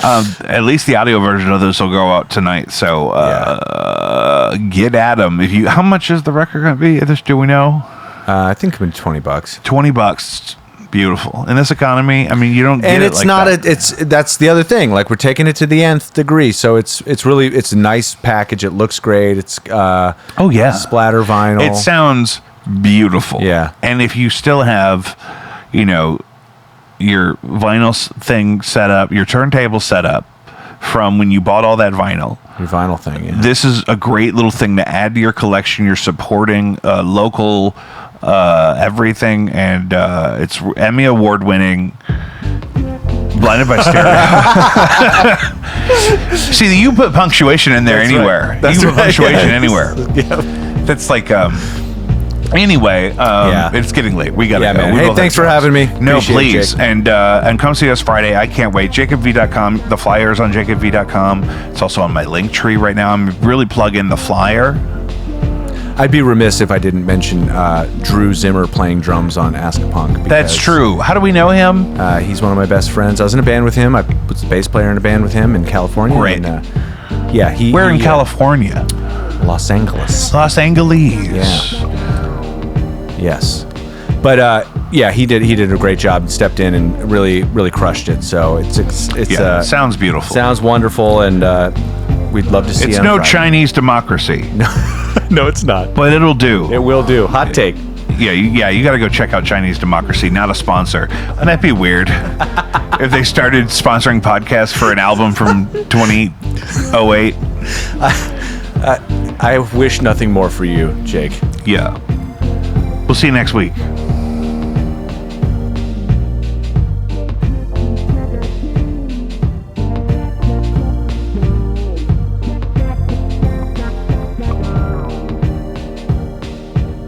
Speaker 2: At least the audio version of this will go out tonight. So get at them. How much is the record going to be? Do we know?
Speaker 1: I think it's $20.
Speaker 2: $20. Beautiful. In this economy, I mean, you don't get it like that.
Speaker 1: That's the other thing. Like, we're taking it to the nth degree. So it's a nice package. It looks great. It's splatter vinyl.
Speaker 2: It sounds beautiful.
Speaker 1: Yeah.
Speaker 2: And if you still have, your vinyl thing set up, your turntable set up from when you bought all that vinyl.
Speaker 1: Your vinyl thing, yeah.
Speaker 2: This is a great little thing to add to your collection. You're supporting local everything, and it's Emmy Award winning. Blinded by Stereo. See, you put punctuation in there anywhere.
Speaker 1: Right.
Speaker 2: You can put punctuation anywhere.
Speaker 1: Yep.
Speaker 2: That's like anyway, it's getting late. We gotta go.
Speaker 1: Man. Hey, thanks for having me.
Speaker 2: No,
Speaker 1: Appreciate
Speaker 2: please. And come see us Friday. I can't wait. JacobV.com. The flyer is on JacobV.com. It's also on my link tree right now. I'm really plugging the flyer.
Speaker 1: I'd be remiss if I didn't mention Drew Zimmer playing drums on Ask a Punk.
Speaker 2: That's true. How do we know him?
Speaker 1: He's one of my best friends. I was in a band with him. I was a bass player in a band with him in California.
Speaker 2: Great.
Speaker 1: And, Yeah,
Speaker 2: Where in California?
Speaker 1: Los Angeles.
Speaker 2: Los Angeles.
Speaker 1: Yeah. Yes. But yeah, he did a great job and stepped in and really crushed it. So it's
Speaker 2: sounds beautiful.
Speaker 1: Sounds wonderful, and we'd love to see
Speaker 2: It's
Speaker 1: it on
Speaker 2: no
Speaker 1: Friday.
Speaker 2: Chinese democracy.
Speaker 1: No, it's not.
Speaker 2: But it'll do.
Speaker 1: It will do. Hot take.
Speaker 2: You got to go check out Chinese Democracy, not a sponsor. Wouldn't that be weird if they started sponsoring podcasts for an album from 2008?
Speaker 1: I wish nothing more for you, Jake.
Speaker 2: Yeah. We'll see you next week.